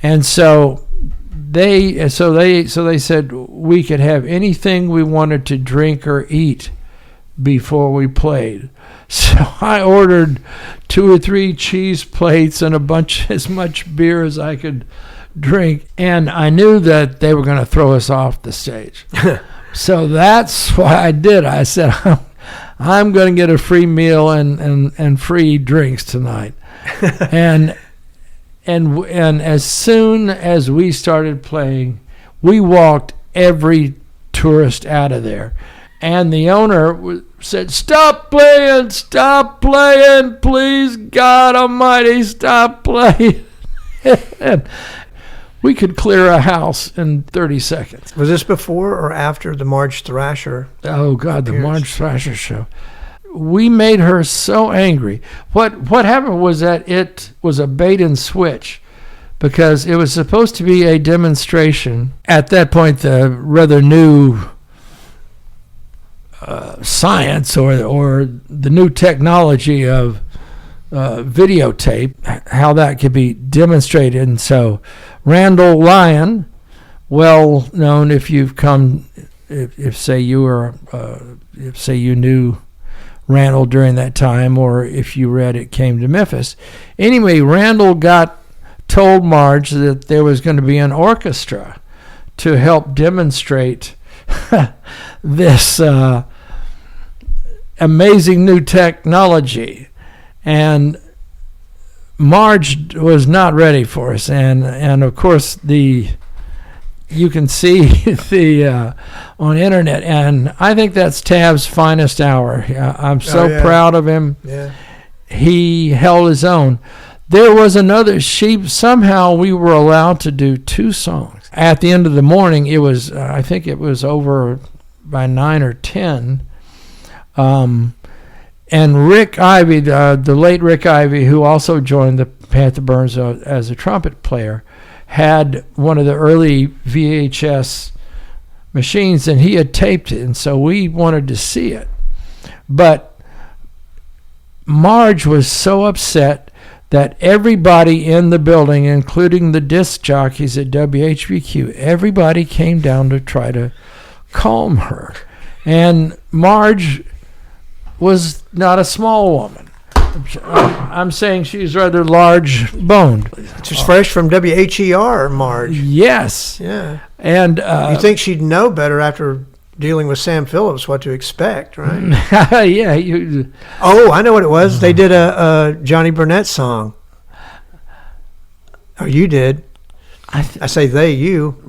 Speaker 1: and so they said we could have anything we wanted to drink or eat before we played. So I ordered 2 or 3 cheese plates and as much beer as I could drink, and I knew that they were going to throw us off the stage. So that's why I did. I said, I'm going to get a free meal and free drinks tonight. and as soon as we started playing, we walked every tourist out of there. And the owner said, stop playing, please, God Almighty, stop playing. And we could clear a house in 30 seconds.
Speaker 3: Was this before or after the Marge Thrasher?
Speaker 1: Oh, God, the Marge Thrasher show. We made her so angry. What happened was that it was a bait and switch, because it was supposed to be a demonstration. At that point, the rather new science or the new technology of videotape, how that could be demonstrated. And so Randall Lyon, well known if you've come, if say you knew Randall during that time, or if you read It Came to Memphis. Anyway, Randall told Marge that there was going to be an orchestra to help demonstrate this amazing new technology, and Marge was not ready for us, and of course you can see the on internet, and I think that's Tav's finest hour. I'm so proud of him.
Speaker 3: Yeah,
Speaker 1: he held his own. There was another. Somehow we were allowed to do 2 songs at the end of the morning. It was I think it was over by 9 or 10. And Rick Ivy, the late Rick Ivy, who also joined the Panther Burns as a trumpet player, had one of the early VHS machines, and he had taped it, and so we wanted to see it. But Marge was so upset that everybody in the building, including the disc jockeys at WHBQ, everybody came down to try to calm her. And Marge was not a small woman. I'm saying she's rather large-boned.
Speaker 3: She's fresh from WHER, Marge.
Speaker 1: Yes.
Speaker 3: Yeah.
Speaker 1: And
Speaker 3: you think she'd know better after dealing with Sam Phillips what to expect, right?
Speaker 1: Yeah.
Speaker 3: Oh, I know what it was. They did a Johnny Burnett song. Oh, you did. I say they, you.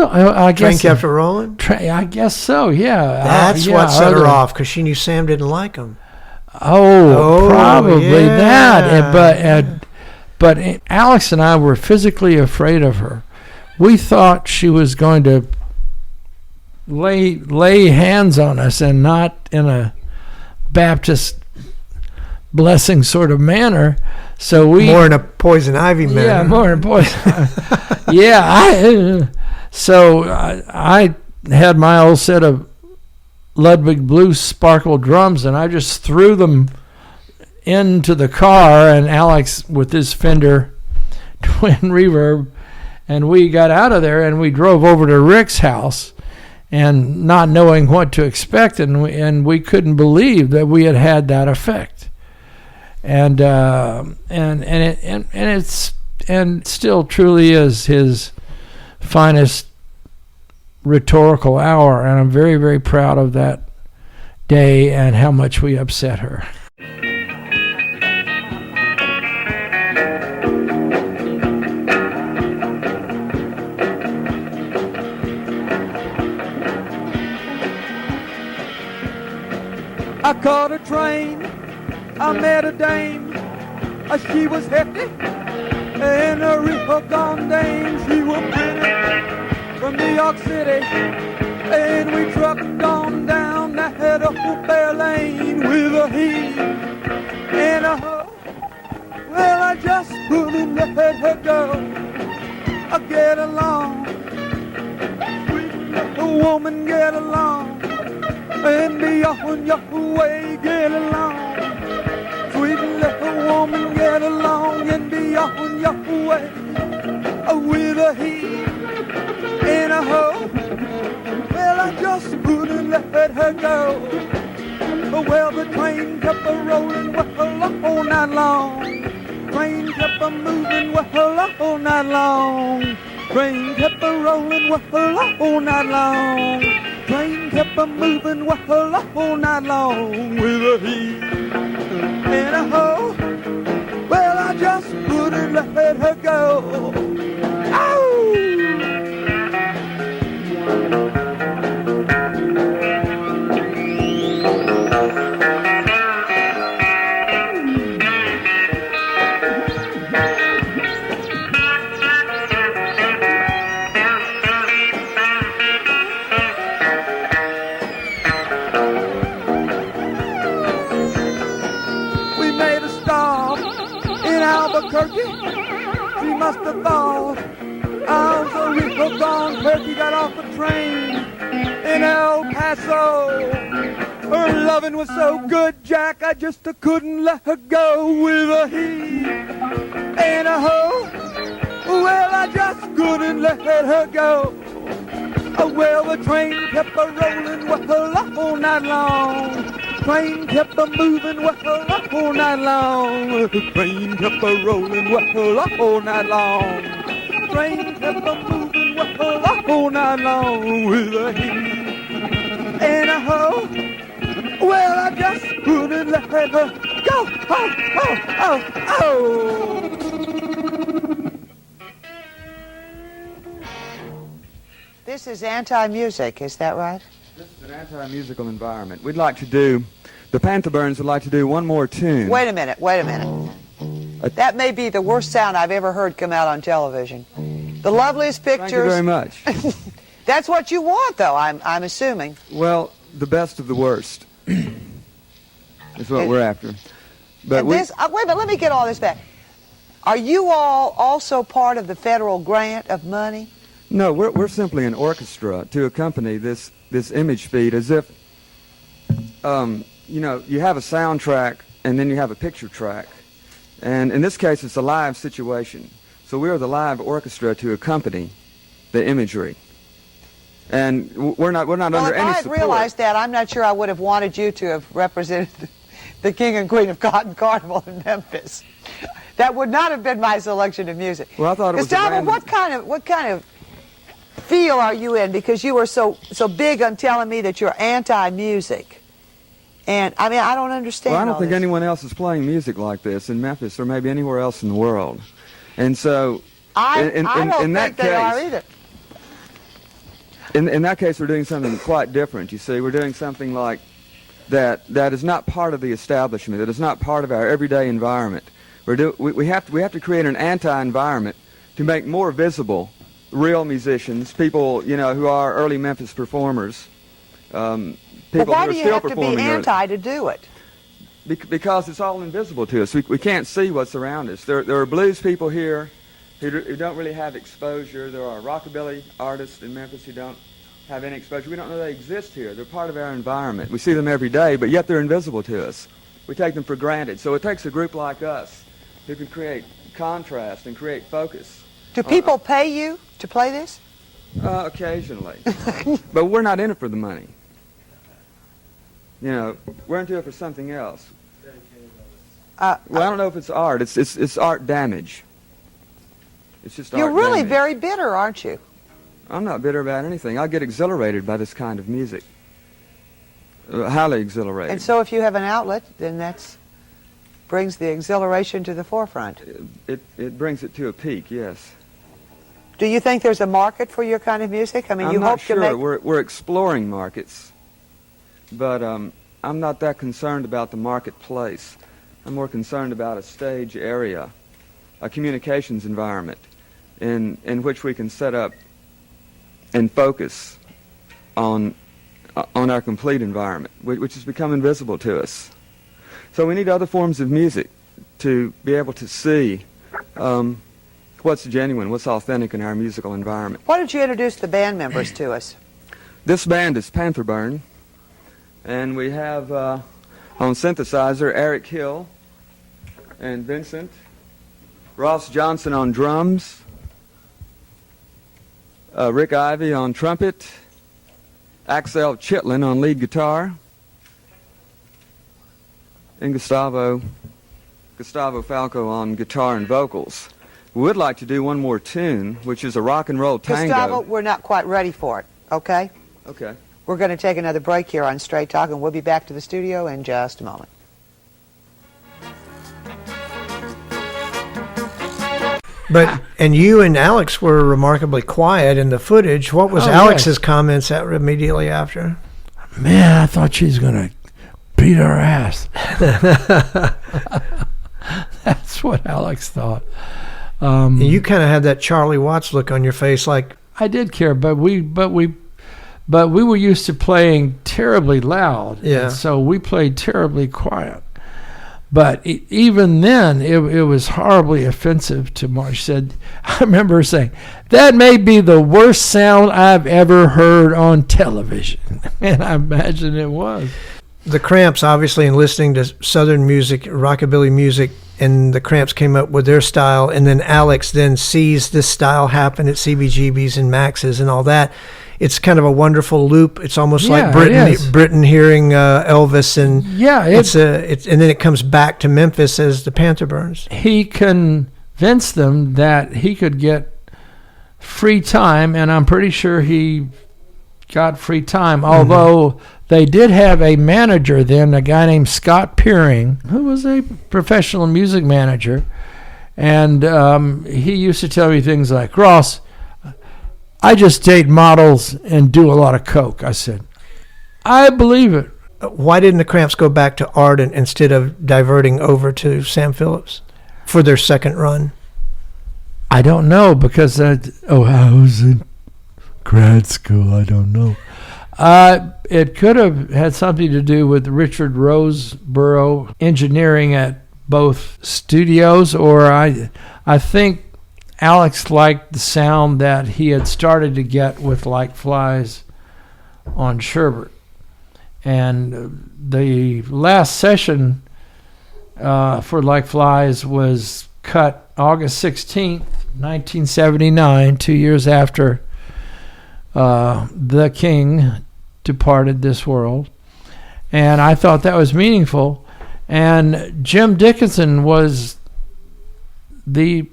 Speaker 1: I guess.
Speaker 3: Train kept her rolling?
Speaker 1: I guess so, yeah.
Speaker 3: That's what set her off, because she knew Sam didn't like him.
Speaker 1: Oh, probably
Speaker 3: yeah.
Speaker 1: that. But Alex and I were physically afraid of her. We thought she was going to lay hands on us, and not in a Baptist blessing sort of manner. So
Speaker 3: more in a poison ivy manner.
Speaker 1: Yeah, more in a poison. Yeah, I had my old set of Ludwig Blue Sparkle drums, and I just threw them into the car, and Alex with his Fender twin reverb, and we got out of there, and we drove over to Rick's house, and not knowing what to expect, and we couldn't believe that we had that effect, and it still truly is his finest rhetorical hour, and I'm very, very proud of that day and how much we upset her.
Speaker 6: I caught a train, I met a dame, she was hefty and a real gone dame. She was pretty from New York City, and we trucked on down that old Bear Lane with a heave and a ho. Well, I just couldn't let her go. I get along, sweet little woman, get along, and be on your way, get along. Sweet little woman, get along, and be on your way, with a heave and a hoe. Well, I just couldn't let her go. Well, the train kept a-rolling, well, all night long. Train kept a-moving, well, all night long. Train kept a-rolling, well, all night long. Train kept a-moving, well, all night long. With a heave and a ho, well, I just couldn't let her go. Ow! Albuquerque, she must have thought I was a real gone turkey. Got off the train in El Paso. Her loving was so good, Jack, I just couldn't let her go. With a he and a ho, well, I just couldn't let her go. Well, the train kept a-rolling, well, all night long. Train kept a-moving, well, all night long. Train kept a-rolling, well, all night long. Train kept a-moving, well, all night long. With a he and a ho, well, I just couldn't let her go. Oh, oh, oh, oh.
Speaker 8: This is anti-music, is that right?
Speaker 9: This is an anti-musical environment. We'd like to do, the Panther Burns would like to do one more tune.
Speaker 8: Wait a minute. That may be the worst sound I've ever heard come out on television. The loveliest pictures.
Speaker 9: Thank you very much.
Speaker 8: That's what you want, though, I'm assuming.
Speaker 9: Well, the best of the worst is what we're after. But
Speaker 8: wait a minute, let me get all this back. Are you all also part of the federal grant of money?
Speaker 9: No, we're simply an orchestra to accompany this image feed, as if, you know, you have a soundtrack and then you have a picture track. And in this case, it's a live situation. So we are the live orchestra to accompany the imagery. And we're not under any support.
Speaker 8: Well, if I had realized that, I'm not sure I would have wanted you to have represented the King and Queen of Cotton Carnival in Memphis. That would not have been my selection of music.
Speaker 9: Well, I thought it was
Speaker 8: Gustavo, what kind of feel are you in? Because you were so big on telling me that you're anti-music. And, I mean, I don't understand.
Speaker 9: Well, I don't think anyone else is playing music like this in Memphis or maybe anywhere else in the world. And so,
Speaker 8: I don't think they are either.
Speaker 9: In that case, we're doing something quite different, you see. We're doing something like that is not part of the establishment, that is not part of our everyday environment. We have to create an anti-environment to make more visible real musicians, people, you know, who are early Memphis performers. People
Speaker 8: but why
Speaker 9: who
Speaker 8: do
Speaker 9: are
Speaker 8: you
Speaker 9: still
Speaker 8: have to be
Speaker 9: performing
Speaker 8: anti to do it?
Speaker 9: Because it's all invisible to us. We can't see what's around us. There are blues people here who don't really have exposure. There are rockabilly artists in Memphis who don't have any exposure. We don't know they exist here. They're part of our environment. We see them every day, but yet they're invisible to us. We take them for granted. So it takes a group like us who can create contrast and create focus.
Speaker 8: Do people pay you to play this?
Speaker 9: Occasionally. But we're not in it for the money. You know, we're into it for something else. Well, I don't know if it's art. It's art damage. It's just art
Speaker 8: You're really
Speaker 9: damage.
Speaker 8: very bitter, aren't you?
Speaker 9: I'm not bitter about anything. I get exhilarated by this kind of music. Highly exhilarated.
Speaker 8: And so if you have an outlet, then that brings the exhilaration to the forefront.
Speaker 9: It brings it to a peak, yes.
Speaker 8: Do you think there's a market for your kind of music? I mean,
Speaker 9: I'm
Speaker 8: you
Speaker 9: not
Speaker 8: hope
Speaker 9: sure.
Speaker 8: to make...
Speaker 9: We're exploring markets, but I'm not that concerned about the marketplace. I'm more concerned about a stage area, a communications environment in which we can set up and focus on our complete environment, which has become invisible to us. So we need other forms of music to be able to see what's genuine, what's authentic in our musical environment.
Speaker 8: Why don't you introduce the band members to us?
Speaker 9: This band is Panther Burns, and we have on synthesizer Eric Hill and Vincent, Ross Johnson on drums, Rick Ivey on trumpet, Alex Chilton on lead guitar, and Gustavo Falco on guitar and vocals. We would like to do one more tune, which is a rock and roll tango.
Speaker 8: Gustavo, we're not quite ready for it, okay?
Speaker 9: Okay.
Speaker 8: We're going to take another break here on Straight Talk, and we'll be back to the studio in just a moment.
Speaker 3: And you and Alex were remarkably quiet in the footage. What was Alex's comments immediately after?
Speaker 1: Man, I thought she was going to beat our ass. That's what Alex thought.
Speaker 3: You kind of had that Charlie Watts look on your face, like
Speaker 1: I did care, but we were used to playing terribly loud.
Speaker 3: Yeah.
Speaker 1: So we played terribly quiet. But even then, it was horribly offensive to Mark. She said, I remember her saying, that may be the worst sound I've ever heard on television. And I imagine it was.
Speaker 3: The Cramps, obviously, in listening to Southern music, rockabilly music, and the Cramps came up with their style, and then Alex then sees this style happen at CBGB's and Max's and all that. It's kind of a wonderful loop. It's almost like Britain hearing Elvis, and and then it comes back to Memphis as the Panther Burns.
Speaker 1: He convinced them that he could get free time, and I'm pretty sure he got free time, although they did have a manager then, a guy named Scott Peering, who was a professional music manager, and he used to tell me things like, Ross, I just date models and do a lot of coke. I said, I believe it.
Speaker 3: Why didn't the Cramps go back to Ardent instead of diverting over to Sam Phillips for their second run?
Speaker 1: I don't know, because I was in grad school. I don't know. It could have had something to do with Richard Roseborough engineering at both studios, or I think Alex liked the sound that he had started to get with Like Flies on Sherbert. And the last session for Like Flies was cut August 16th, 1979, 2 years after the King departed this world. And I thought that was meaningful. And Jim Dickinson was the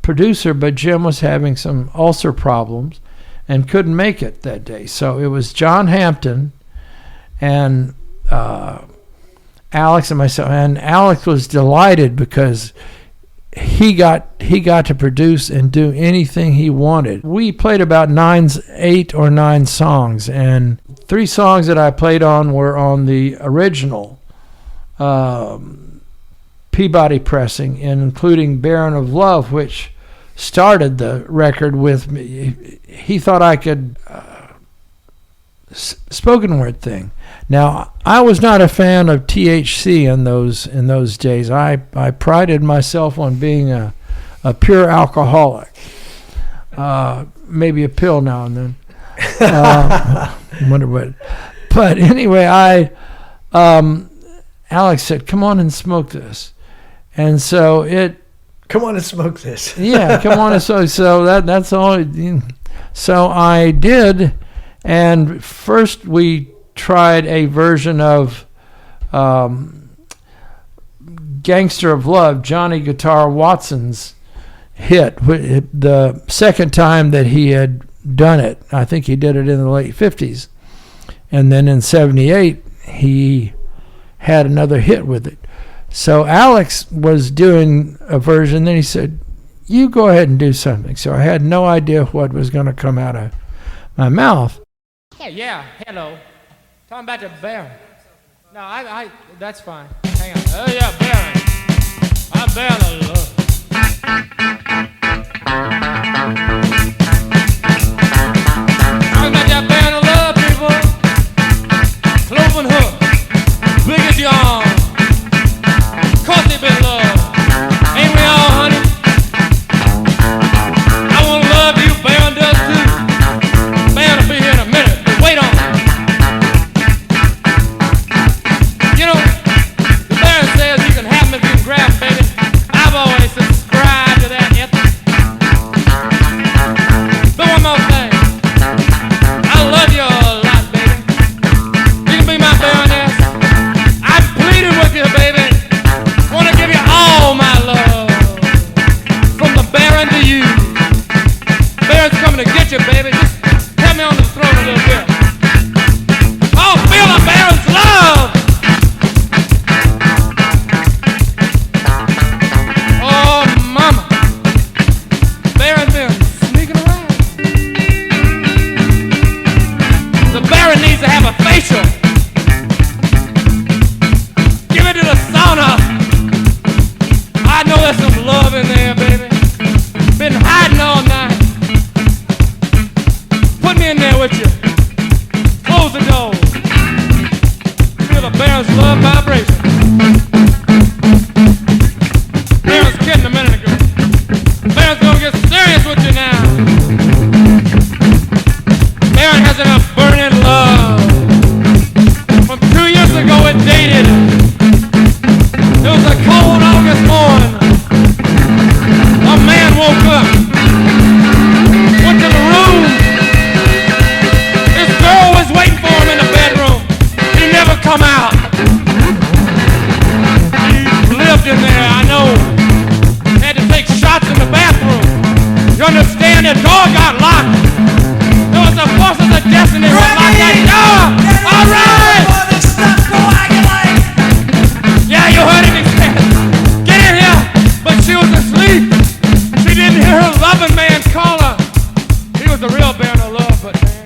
Speaker 1: producer, but Jim was having some ulcer problems and couldn't make it that day. So it was John Hampton and Alex and myself. And Alex was delighted because he got to produce and do anything he wanted. We played about 8 or 9 songs, and 3 songs that I played on were on the original Peabody pressing, including Baron of Love, which started the record with me. He thought I could spoken word thing. Now, I was not a fan of THC in those days. I prided myself on being a pure alcoholic. Maybe a pill now and then. Wonder what. But anyway, Alex said, "Come on and smoke this," and so
Speaker 3: come on and smoke this.
Speaker 1: Yeah, come on and smoke. So that's all. So I did, and first we tried a version of "Gangster of Love," Johnny Guitar Watson's hit. The second time that he had done it, I think he did it in the late 50s, and then in 78 he had another hit with it. So Alex was doing a version, then he said, "You go ahead and do something." So I had no idea what was going to come out of my mouth. Yeah, hello. Talking about the Baron. No, I that's fine. Hang on. Oh yeah, Baron. I'm Baron of Love. Talking about that Baron of Love, people. Cloven Hook. Biggest yarn. Cause they been love. Ain't we all, honey? I wanna love you, Baron does too. Baron will be here in a minute, but wait on it. You know, the Baron says you can have him if you can grab him, baby. I've always subscribed to that
Speaker 6: to get you, baby. Just tap me on the throat a little bit. Oh, feel the Baron's love. Oh, mama. Baron's been sneaking around. The Baron needs to have a facial. Give it to the sauna. I know there's some love in there, baby. Been hiding all night. Put me in there with you. Close the door. Feel the Baron's love vibration. Baron's kidding a minute ago. Baron's gonna get serious with you now. Baron has enough burning love. From 2 years ago it dated. It was a cold August morning. A man woke up, went to the room. His girl was waiting for him in the bedroom. He never come out. He lived in there, I know. Had to take shots in the bathroom. You understand, the door got locked. There was the forces of destiny that locked that door. All right. Yeah, you heard him. He said, get in here. But she was asleep. She didn't hear her loving man call her. He was the real Baron of love, but man,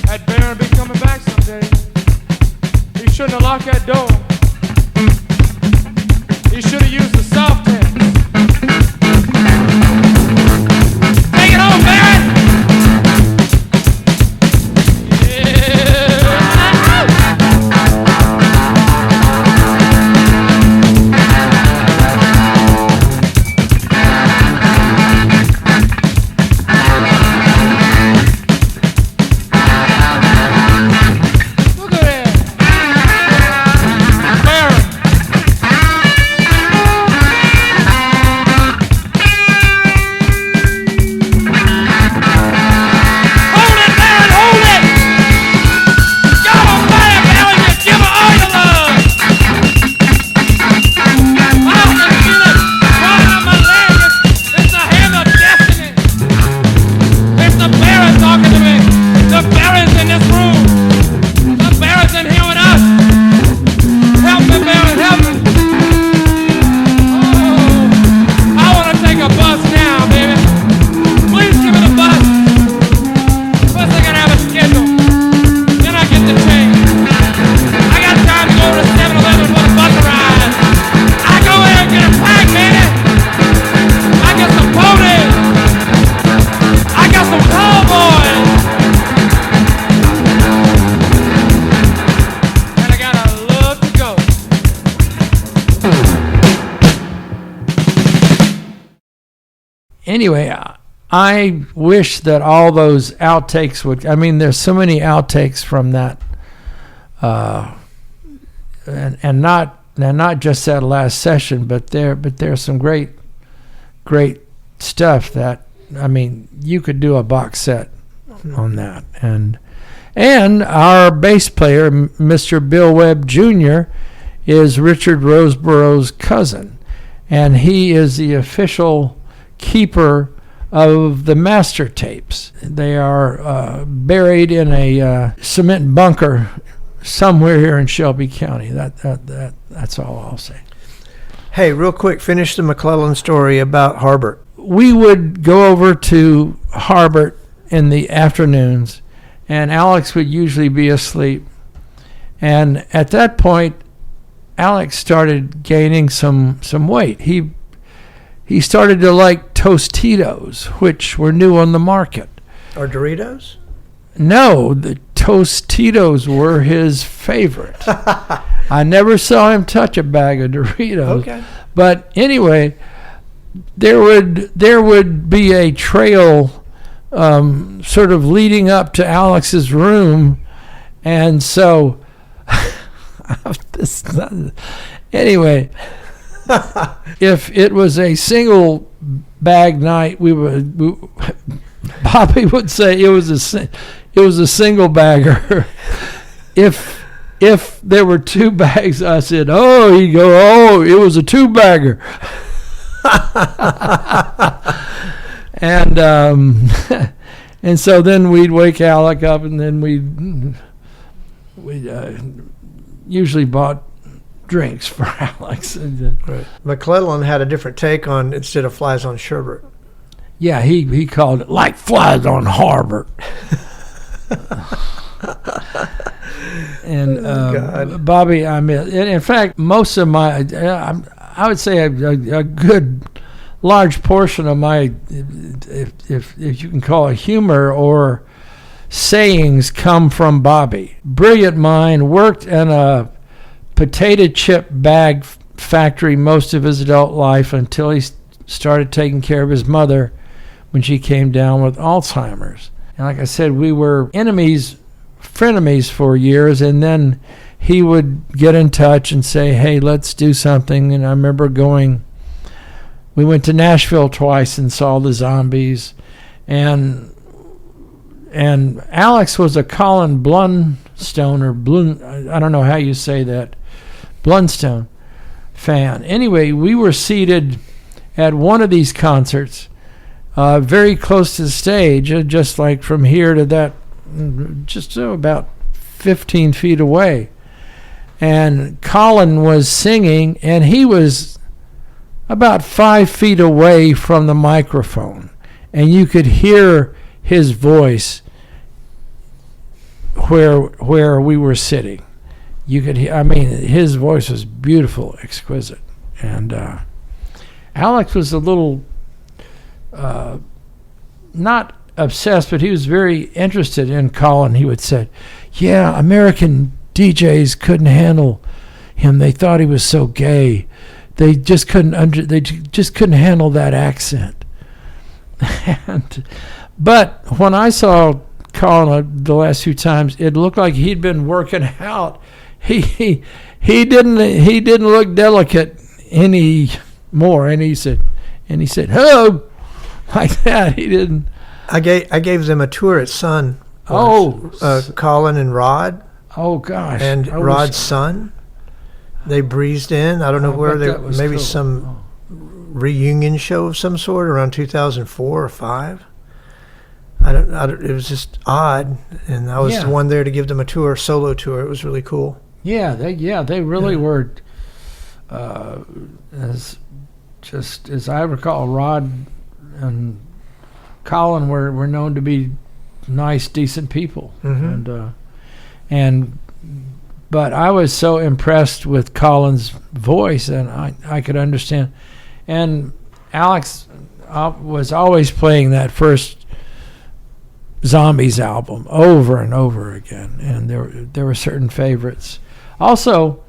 Speaker 6: that Baron be coming back someday. He shouldn't have locked that door. He should have used the soft test. Take it home, Baron!
Speaker 1: Anyway, I wish that all those outtakes would. I mean, there's so many outtakes from that, and not just that last session, but there's some great stuff that, I mean, you could do a box set on that. And our bass player, Mr. Bill Webb Jr., is Richard Roseborough's cousin, and he is the official keeper of the master tapes. They are buried in a cement bunker somewhere here in Shelby County. That's all I'll say.
Speaker 3: Hey, real quick, finish the McClellan story about Sherbert.
Speaker 1: We would go over to Sherbert in the afternoons, and Alex would usually be asleep. And at that point, Alex started gaining some weight. He started to like Tostitos, which were new on the market.
Speaker 3: Or Doritos?
Speaker 1: No, the Tostitos were his favorite. I never saw him touch a bag of Doritos.
Speaker 3: Okay.
Speaker 1: But anyway, there would be a trail sort of leading up to Alex's room, and so anyway, if it was a single bag night, Bobby would say it was a single bagger. If there were two bags, I said, he'd go, it was a two bagger. And and so then we'd wake Alec up, and then we usually bought drinks for Alex.
Speaker 3: Right. McClellan had a different take on instead of flies on Sherbert.
Speaker 1: Yeah, he called it like flies on Harbor. And Bobby, in fact, most of my, I would say a good large portion of my, if you can call it humor or sayings, come from Bobby. Brilliant mind, worked in a potato chip bag factory most of his adult life until he started taking care of his mother when she came down with Alzheimer's. And like I said, we were frenemies for years, and then he would get in touch and say, hey, let's do something. And I remember we went to Nashville twice and saw the Zombies, and Alex was a Colin Blunstone, I don't know how you say that, Blunstone fan. Anyway, we were seated at one of these concerts, very close to the stage, just like from here to that, just about 15 feet away. And Colin was singing, and he was about 5 feet away from the microphone, and you could hear his voice where we were sitting. You could hear, his voice was beautiful, exquisite. And Alex was a little not obsessed, but he was very interested in Colin. He would say, yeah, American DJs couldn't handle him. They thought he was so gay. They just couldn't handle that accent. But when I saw Colin the last few times, it looked like he'd been working out. He didn't look delicate anymore. And he said, hello, like that. He didn't.
Speaker 3: I gave them a tour at Sun. Colin and Rod.
Speaker 1: Oh gosh.
Speaker 3: And Rod's son. They breezed in. I don't know where they. Maybe cool. Some reunion show of some sort around 2004 or 5. I don't. It was just odd, and I was the one there to give them a solo tour. It was really cool. Yeah, they really were. As I recall, Rod and Colin were known to be nice, decent people, but I was so impressed with Colin's voice, and I could understand. And Alex was always playing that first Zombies album over and over again, and there were certain favorites. Also,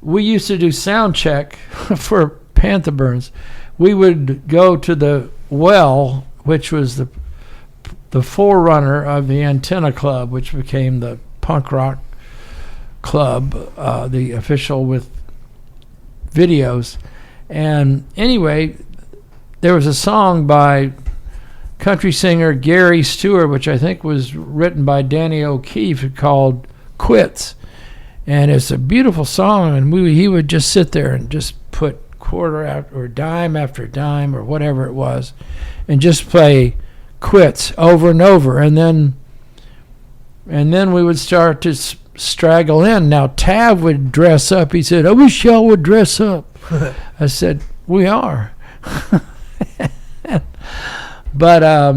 Speaker 3: we used to do sound check for Panther Burns. We would go to the Well, which was the forerunner of the Antenna Club, which became the punk rock club, the official with videos. And anyway, there was a song by country singer Gary Stewart, which I think was written by Danny O'Keefe, called Quits. And it's a beautiful song, and he would just sit there and just put quarter out or dime after dime or whatever it was, and just play Quits over and over. And then we would start to straggle in. Now Tav would dress up. He said, I wish y'all would dress up. I said, we are. But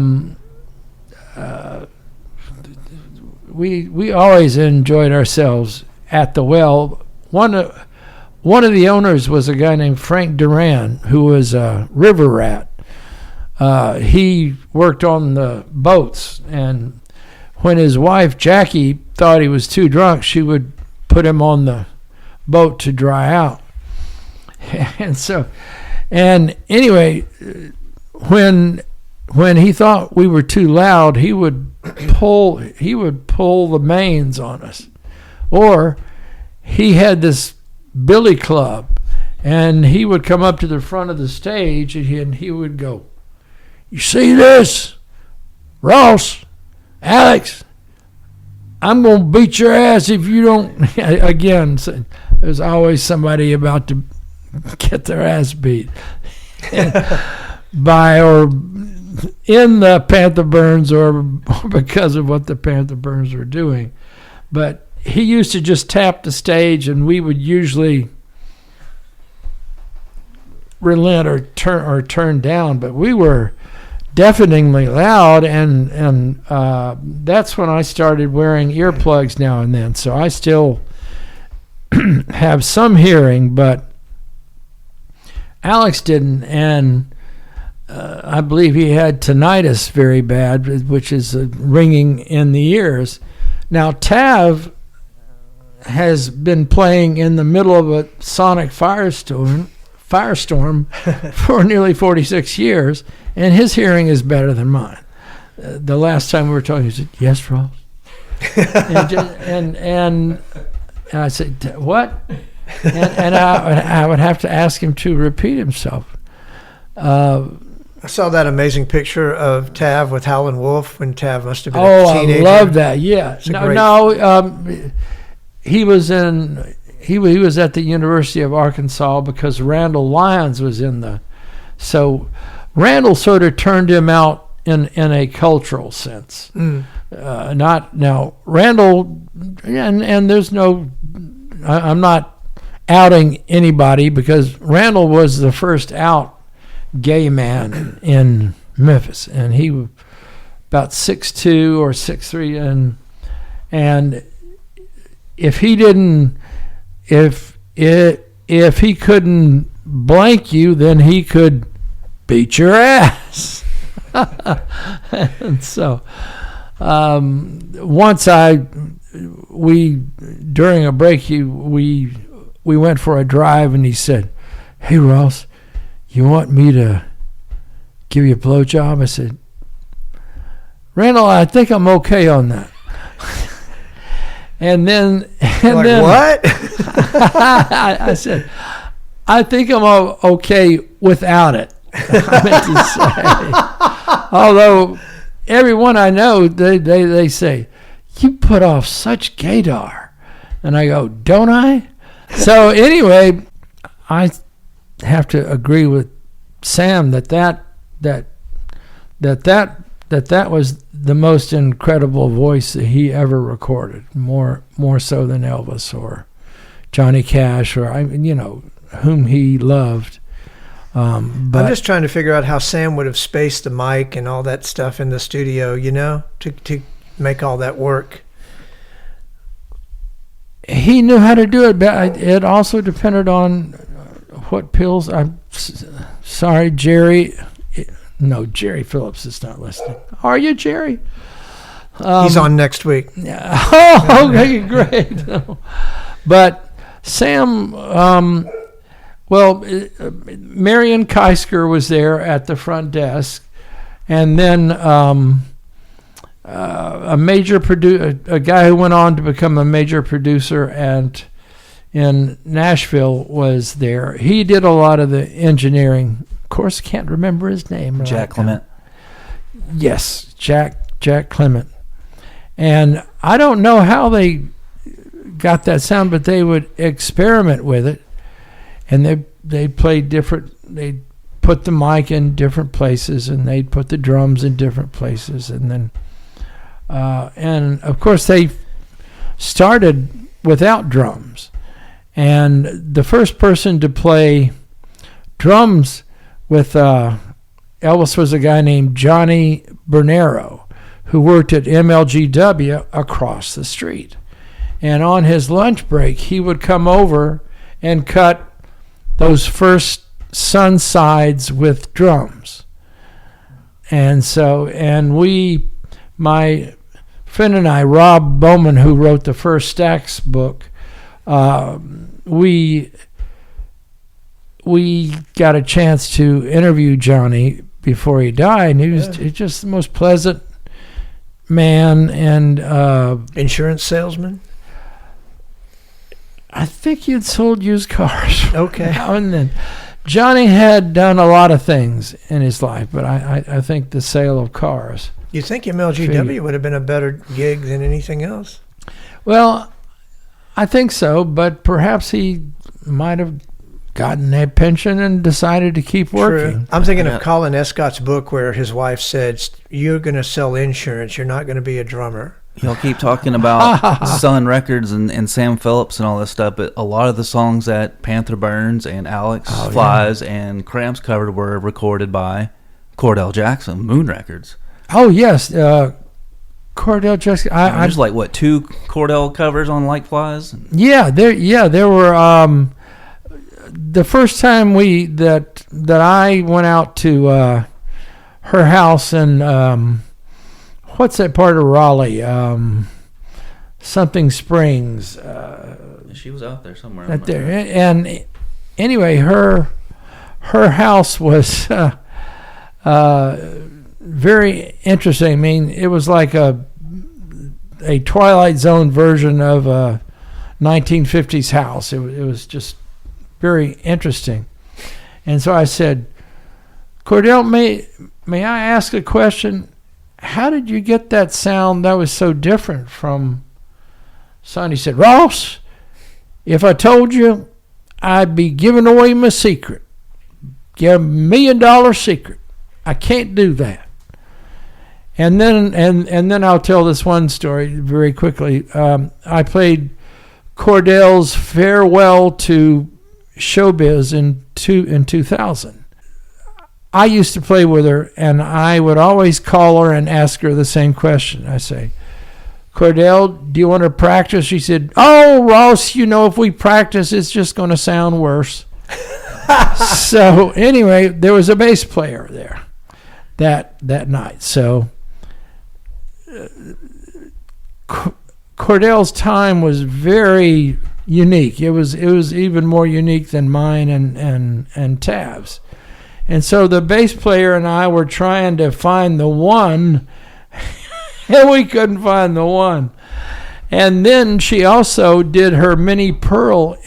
Speaker 3: we always enjoyed ourselves at the Well. One of the owners was a guy named Frank Duran, who was a river rat. He worked on the boats, and when his wife Jackie thought he was too drunk, she would put him on the boat to dry out. And anyway, when he thought we were too loud, he would pull the mains on us. Or he had this billy club, and he would come up to the front of the stage, and he would go, you see this? Ross, Alex, I'm going to beat your ass if you don't. Again, there's always somebody about to get their ass beat by or
Speaker 1: in the Panther Burns or because of what the Panther Burns were doing. But he used to just tap the stage, and we would usually relent or turn down. But we were deafeningly loud, and that's when I started wearing earplugs now and then. So I still have some hearing, but Alex didn't, and I believe he had tinnitus very bad, which is ringing in the ears. Now, Tav has been playing in the middle of a sonic firestorm for nearly 46 years, and his hearing is better than mine. The last time we were talking, he said, "Yes, Ross." and I said, "What?" And I would have to ask him to repeat himself.
Speaker 3: I saw that amazing picture of Tav with Howlin' Wolf when Tav must have been
Speaker 1: a
Speaker 3: teenager.
Speaker 1: I love that. Yeah. He was at the University of Arkansas because Randall Lyons was in the. So Randall sort of turned him out in a cultural sense. Not now Randall, and there's no. I'm not outing anybody because Randall was the first out gay man in Memphis, and he was about 6'2" or 6'3", and if he couldn't blank you, then he could beat your ass. And so once during a break we went for a drive, and he said, "Hey Ross, you want me to give you a blowjob?" I said, "Randall, I think I'm okay on that." And then
Speaker 3: what?
Speaker 1: I said, "I think I'm okay without it." I meant to say. Although everyone I know, they say, "You put off such gaydar," and I go, "Don't I?" So anyway, I have to agree with Sam that was the most incredible voice that he ever recorded, more so than Elvis or Johnny Cash or whom he loved. But
Speaker 3: I'm just trying to figure out how Sam would have spaced the mic and all that stuff in the studio, to make all that work.
Speaker 1: He knew how to do it, but it also depended on what pills. I'm sorry, Jerry. No, Jerry Phillips is not listening. Are you, Jerry?
Speaker 3: He's on next week.
Speaker 1: Oh, okay, great. But Sam, Marion Keisker was there at the front desk, and then a guy who went on to become a major producer in Nashville was there. He did a lot of the engineering. Of course, can't remember his name.
Speaker 4: Jack Clement.
Speaker 1: Yes, Jack Clement. And I don't know how they got that sound, but they would experiment with it, and they played different. They'd put the mic in different places, and they'd put the drums in different places, and then and of course they started without drums. And the first person to play drums with Elvis was a guy named Johnny Bernero, who worked at MLGW across the street. And on his lunch break, he would come over and cut those first Sun sides with drums. And so, my friend and I, Rob Bowman, who wrote the first Stax book, we got a chance to interview Johnny before he died, and he was just the most pleasant man. And
Speaker 3: insurance salesman.
Speaker 1: I think he had sold used cars.
Speaker 3: Okay.
Speaker 1: Now and then. Johnny had done a lot of things in his life, but I think the sale of cars.
Speaker 3: You think MLGW would have been a better gig than anything else?
Speaker 1: Well, I think so, but perhaps he might have gotten a pension and decided to keep working.
Speaker 3: True. I'm thinking of Colin Escott's book where his wife said, "You're going to sell insurance. You're not going to be a drummer."
Speaker 4: Y'all keep talking about Sun Records and Sam Phillips and all this stuff, but a lot of the songs that Panther Burns and Alex Flies and Cramps covered were recorded by Cordell Jackson, Moon Records.
Speaker 1: Oh, yes. Cordell Jackson.
Speaker 4: There's like, what, 2 Cordell covers on Like Flies?
Speaker 1: Yeah, there were... the first time that I went out to her house in what's that part of Raleigh? Something Springs.
Speaker 4: She was out there somewhere.
Speaker 1: Right there. And anyway, her house was very interesting. I mean, it was like a Twilight Zone version of a 1950s house. It was just very interesting. And so I said, Cordell, may I ask a question? How did you get that sound that was so different from Son? He said, Ross, if I told you, I'd be giving away my secret. Give $1 million secret. I can't do that. And then I'll tell this one story very quickly. I played Cordell's Farewell to Showbiz in 2000. I used to play with her, and I would always call her and ask her the same question. I say, Cordell, do you want to practice? She said, oh, Ross, if we practice, it's just going to sound worse. So anyway, there was a bass player there that night. So Cordell's time was very unique. It was even more unique than mine and Tav's. And so the bass player and I were trying to find the one, and we couldn't find the one. And then she also did her Minnie Pearl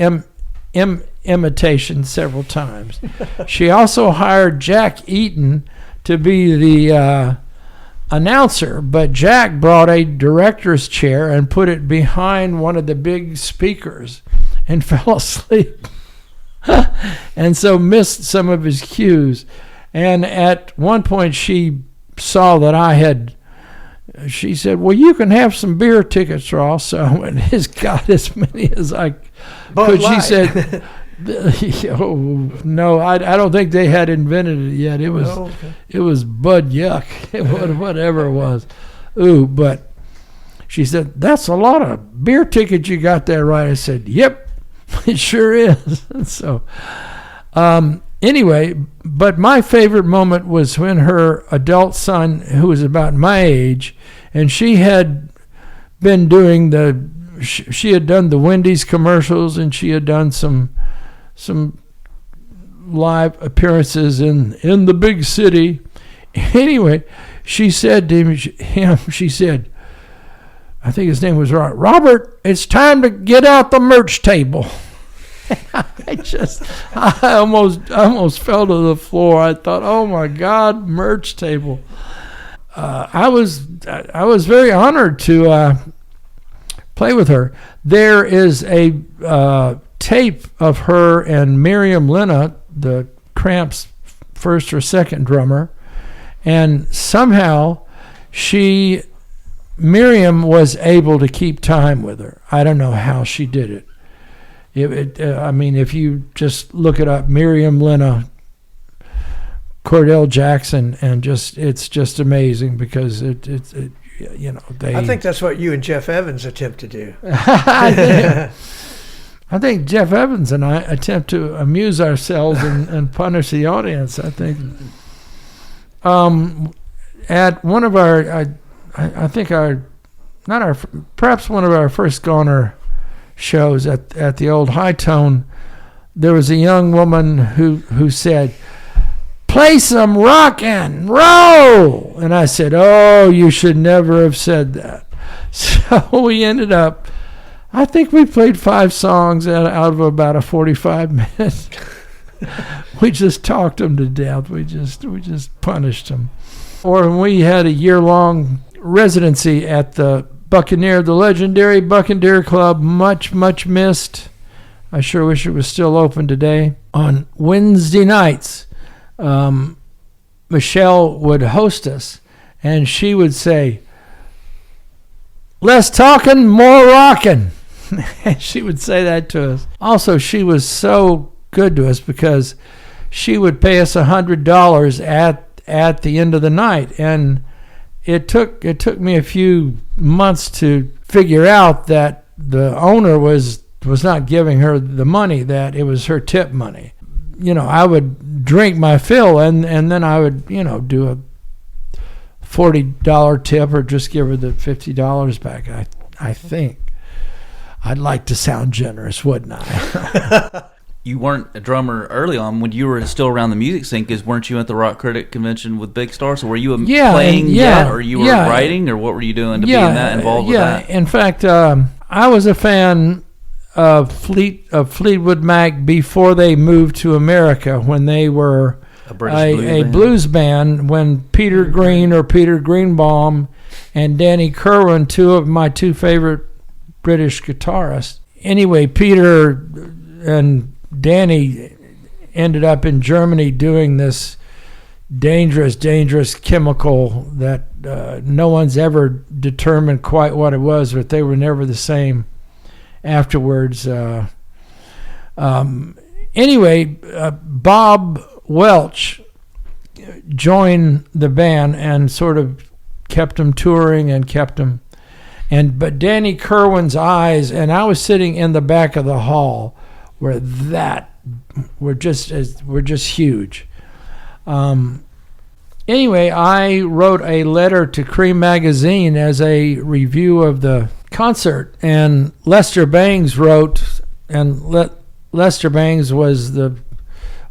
Speaker 1: imitation several times. She also hired Jack Eaton to be the announcer, but Jack brought a director's chair and put it behind one of the big speakers and fell asleep. And so missed some of his cues. And at one point she saw that she said, well, you can have some beer tickets, Ross. So I went, he's got as many as I could. She said, oh, no, I don't think they had invented it yet. It was Bud Yuck, whatever it was. Ooh, but she said, that's a lot of beer tickets you got there, right? I said, yep. It sure is. So, anyway, but my favorite moment was when her adult son, who was about my age, and she had been doing she had done the Wendy's commercials, and she had done some live appearances in the big city. Anyway, she said to him, she said, I think his name was Robert, it's time to get out the merch table. I almost fell to the floor. I thought, oh my God, merch table. I was very honored to play with her. There is a tape of her and Miriam Lena, the Cramps' first or second drummer, and somehow Miriam was able to keep time with her. I don't know how she did it. I mean, if you just look it up, Miriam Lena, Cordell Jackson, and it's just amazing because I
Speaker 3: think that's what you and Jeff Evans attempt to do.
Speaker 1: I think Jeff Evans and I attempt to amuse ourselves and punish the audience. I think at one of perhaps one of our first Goner shows at the old High Tone, there was a young woman who said, play some rock and roll. And I said, oh, you should never have said that. So we ended up, I think we played 5 songs out of about a 45 minutes. We just talked them to death. We just punished them. Or when we had a year-long residency at the legendary Buccaneer Club, much missed. I sure wish it was still open today. On Wednesday nights, Michelle would host us, and she would say, "Less talking, more rocking." And she would say that to us. Also, she was so good to us because she would pay us $100 at the end of the night, and it took me a few months to figure out that the owner was not giving her the money, that it was her tip money. I would drink my fill, and then I would do a $40 tip or just give her the $50 back. I think I'd like to sound generous, wouldn't I?
Speaker 4: You weren't a drummer early on when you were still around the music scene, because weren't you at the Rock Critic Convention with Big Star? So were you playing yet, or you were writing, or what were you doing to be involved with that?
Speaker 1: In fact, I was a fan of Fleetwood Mac before they moved to America, when they were a blues band, when Peter Green or Peter Greenbaum and Danny Kerwin, two of my two favorite British guitarists. Anyway, Peter and Danny ended up in Germany doing this dangerous chemical that no one's ever determined quite what it was, but they were never the same afterwards. Anyway, Bob Welch joined the band and sort of kept them touring and kept them. But Danny Kerwin's eyes, and I was sitting in the back of the hall, were just huge. Anyway, I wrote a letter to Cream magazine as a review of the concert, and Lester Bangs wrote, and Lester Bangs was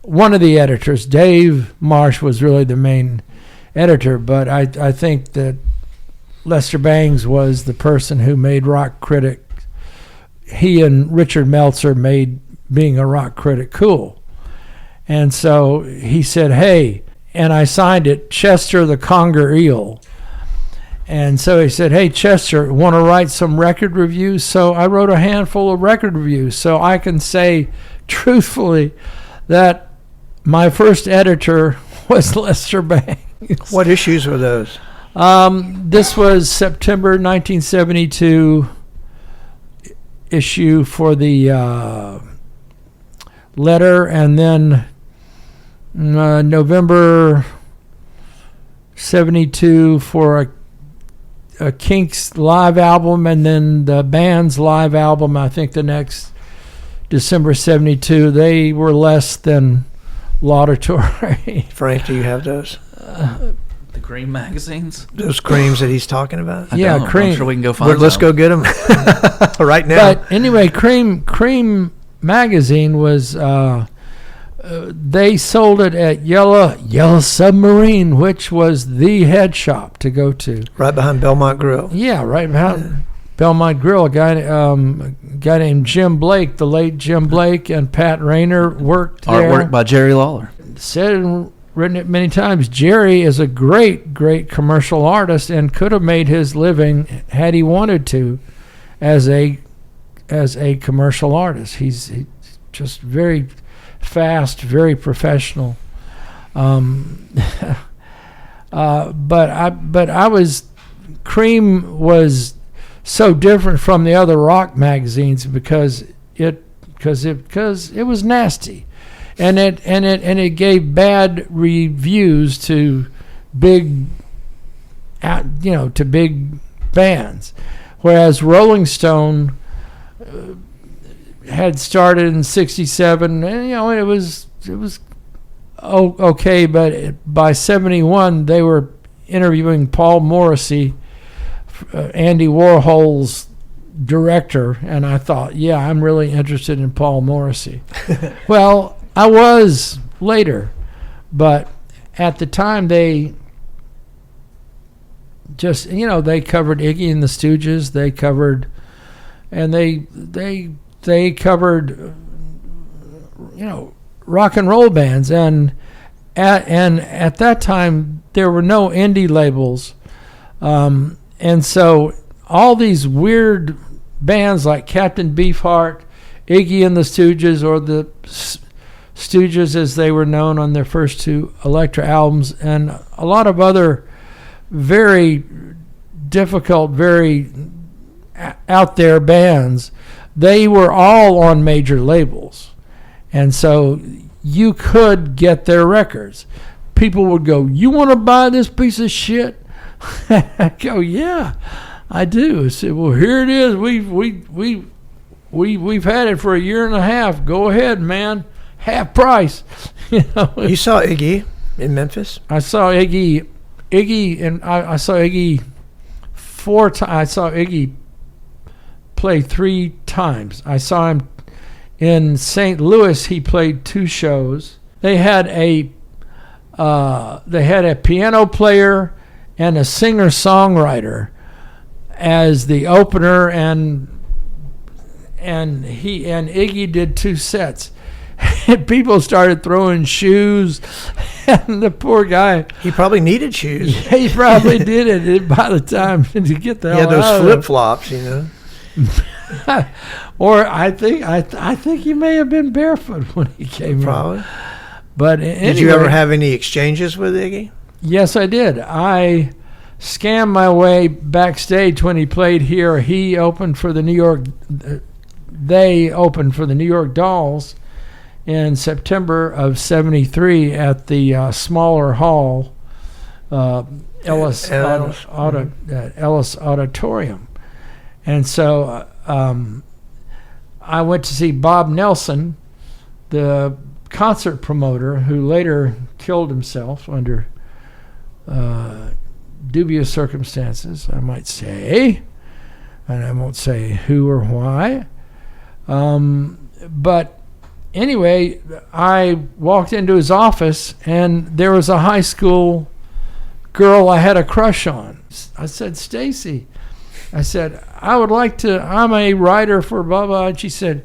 Speaker 1: one of the editors. Dave Marsh was really the main editor, but I think that Lester Bangs was the person who made Rock Critic. He and Richard Meltzer made being a rock critic cool. And so he said, "Hey," and I signed it, Chester the Conger Eel. And so he said, "Hey, Chester, want to write some record reviews?" So I wrote a handful of record reviews. So I can say truthfully that my first editor was Lester Bangs.
Speaker 3: What issues were those?
Speaker 1: This was September 1972 issue for the letter, and then November 72 for a Kinks live album, and then the band's live album, I think the next December 72. They were less than laudatory.
Speaker 3: Frank, do you have those?
Speaker 4: The Cream magazines?
Speaker 3: Those creams that he's talking about?
Speaker 1: Cream.
Speaker 4: I'm sure we can go find them.
Speaker 3: Let's go get them right now.
Speaker 1: But anyway, Cream magazine was, they sold it at Yellow Submarine, which was the head shop to go to.
Speaker 3: Right behind Belmont Grill.
Speaker 1: Yeah, right behind Belmont Grill. A guy named Jim Blake, the late Jim Blake, and Pat Rayner worked there.
Speaker 4: Artwork by Jerry Lawler.
Speaker 1: Said and written it many times. Jerry is a great commercial artist and could have made his living, had he wanted to, as a commercial artist. He's just very fast, very professional. But I was, Cream was so different from the other rock magazines because it was nasty, and it gave bad reviews to big bands, whereas Rolling Stone had started in '67, and it was okay, but by '71 they were interviewing Paul Morrissey, Andy Warhol's director, and I thought, yeah, I'm really interested in Paul Morrissey. Well, I was later, but at the time they just, they covered Iggy and the Stooges, they covered, and they covered, rock and roll bands, and at that time there were no indie labels, and so all these weird bands like Captain Beefheart, Iggy and the Stooges, or the Stooges as they were known on their first 2 Elektra albums, and a lot of other very difficult, very out there bands. They were all on major labels, and so you could get their records. People would go, "You want to buy this piece of shit?" I go, "Yeah, I do." I said, "Well, here it is. We've had it for a year and a half. Go ahead, man. Half price." You know.
Speaker 3: You saw Iggy in Memphis?
Speaker 1: I saw Iggy, and I saw Iggy 4 times. I saw Iggy play 3 times. I saw him in St. Louis. He played 2 shows. They had a piano player and a singer-songwriter as the opener, and Iggy did 2 sets. And people started throwing shoes, and the poor guy.
Speaker 3: He probably needed shoes.
Speaker 1: Yeah, he probably did it by the time to get the hell out of
Speaker 3: those flip-flops, you know.
Speaker 1: Or I think he may have been barefoot when he came
Speaker 3: probably.
Speaker 1: in. But anyway,
Speaker 3: did you ever have any exchanges with Iggy?
Speaker 1: Yes, I did. I scammed my way backstage when he played here. He opened for the New York. They opened for the New York Dolls in September of '73 at the smaller hall, Ellis Auditorium. And so I went to see Bob Nelson, the concert promoter, who later killed himself under dubious circumstances, I might say, and I won't say who or why. But anyway, I walked into his office, and there was a high school girl I had a crush on. I said, "Stacy," I said, I'm a writer for blah, blah. And she said,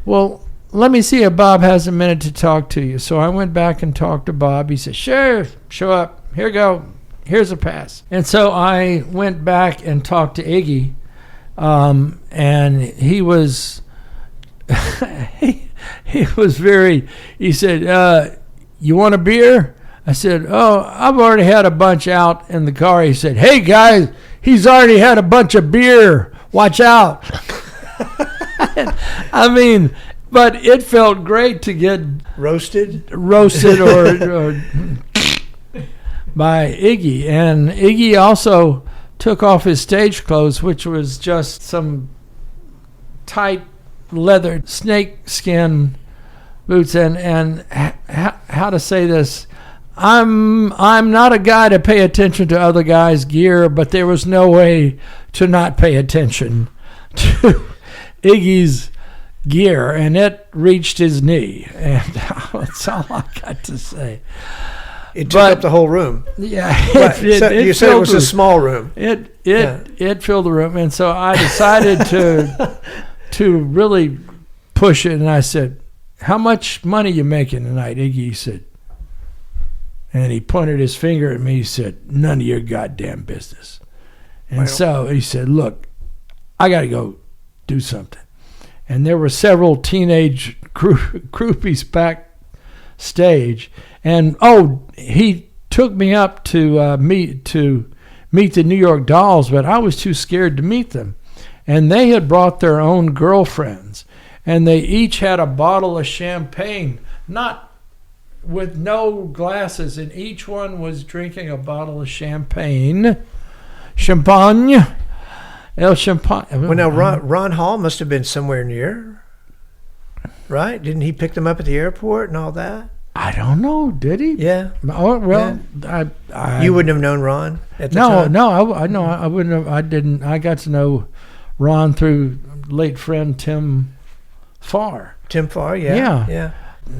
Speaker 1: "Well, let me see if Bob has a minute to talk to you." So I went back and talked to Bob. He said, "Sure, show up. Here you go. Here's a pass." And so I went back and talked to Iggy, and he was he was very, he said, "You want a beer?" I said, "Oh, I've already had a bunch out in the car." He said, "Hey, guys, he's already had a bunch of beer. Watch out." I mean, but it felt great to get roasted or by Iggy. And Iggy also took off his stage clothes, which was just some tight leather snake skin boots. And how to say this? I'm not a guy to pay attention to other guys' gear, but there was no way to not pay attention to Iggy's gear, and it reached his knee, and that's all I got to say.
Speaker 3: It took up the whole room.
Speaker 1: Yeah,
Speaker 3: you said it was a small room.
Speaker 1: It filled the room, and so I decided to really push it, and I said, "How much money you making tonight, Iggy?" He said, and he pointed his finger at me. He said, "None of your goddamn business." And so he said, "Look, I got to go do something." And there were several teenage groupies backstage. And, he took me up to meet the New York Dolls, but I was too scared to meet them. And they had brought their own girlfriends. And they each had a bottle of champagne, with no glasses, and each one was drinking a bottle of champagne. El Champagne.
Speaker 3: Well, now, Ron Hall must have been somewhere near, right? Didn't he pick them up at the airport and all that?
Speaker 1: I don't know. Did he?
Speaker 3: Yeah.
Speaker 1: Oh, well, yeah.
Speaker 3: You wouldn't have known Ron at the time?
Speaker 1: No, I wouldn't have. I didn't. I got to know Ron through late friend Tim Farr.
Speaker 3: Tim Farr, yeah.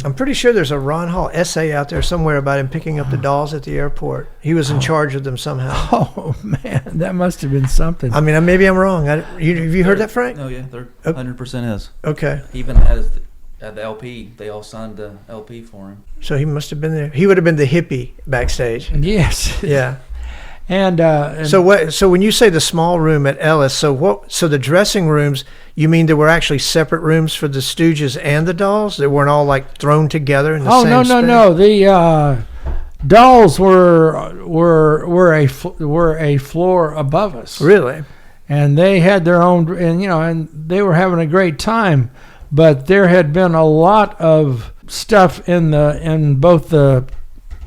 Speaker 3: I'm pretty sure there's a Ron Hall essay out there somewhere about him picking up the dolls at the airport. He was in charge of them somehow.
Speaker 1: Oh, man, that must have been something.
Speaker 3: I mean, maybe I'm wrong. Have you heard that, Frank?
Speaker 4: Oh, yeah, they're 100% is.
Speaker 3: Okay.
Speaker 4: Even at the LP, they all signed the LP for him.
Speaker 3: So he must have been there. He would have been the hippie backstage.
Speaker 1: Yes.
Speaker 3: Yeah.
Speaker 1: And
Speaker 3: So when you say the small room at Ellis, so the dressing rooms, you mean there were actually separate rooms for the Stooges and the Dolls? They weren't all like thrown together in the same space?
Speaker 1: No. The Dolls were a floor above us.
Speaker 3: Really?
Speaker 1: And they had their own, and they were having a great time. But there had been a lot of stuff in both the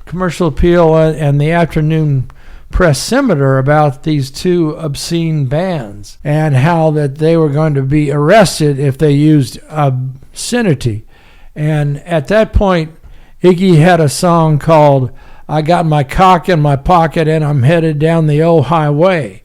Speaker 1: Commercial Appeal and the Afternoon Press Scimitar about these two obscene bands and how that they were going to be arrested if they used obscenity. And at that point, Iggy had a song called "I Got My Cock in My Pocket and I'm Headed Down the Old Highway."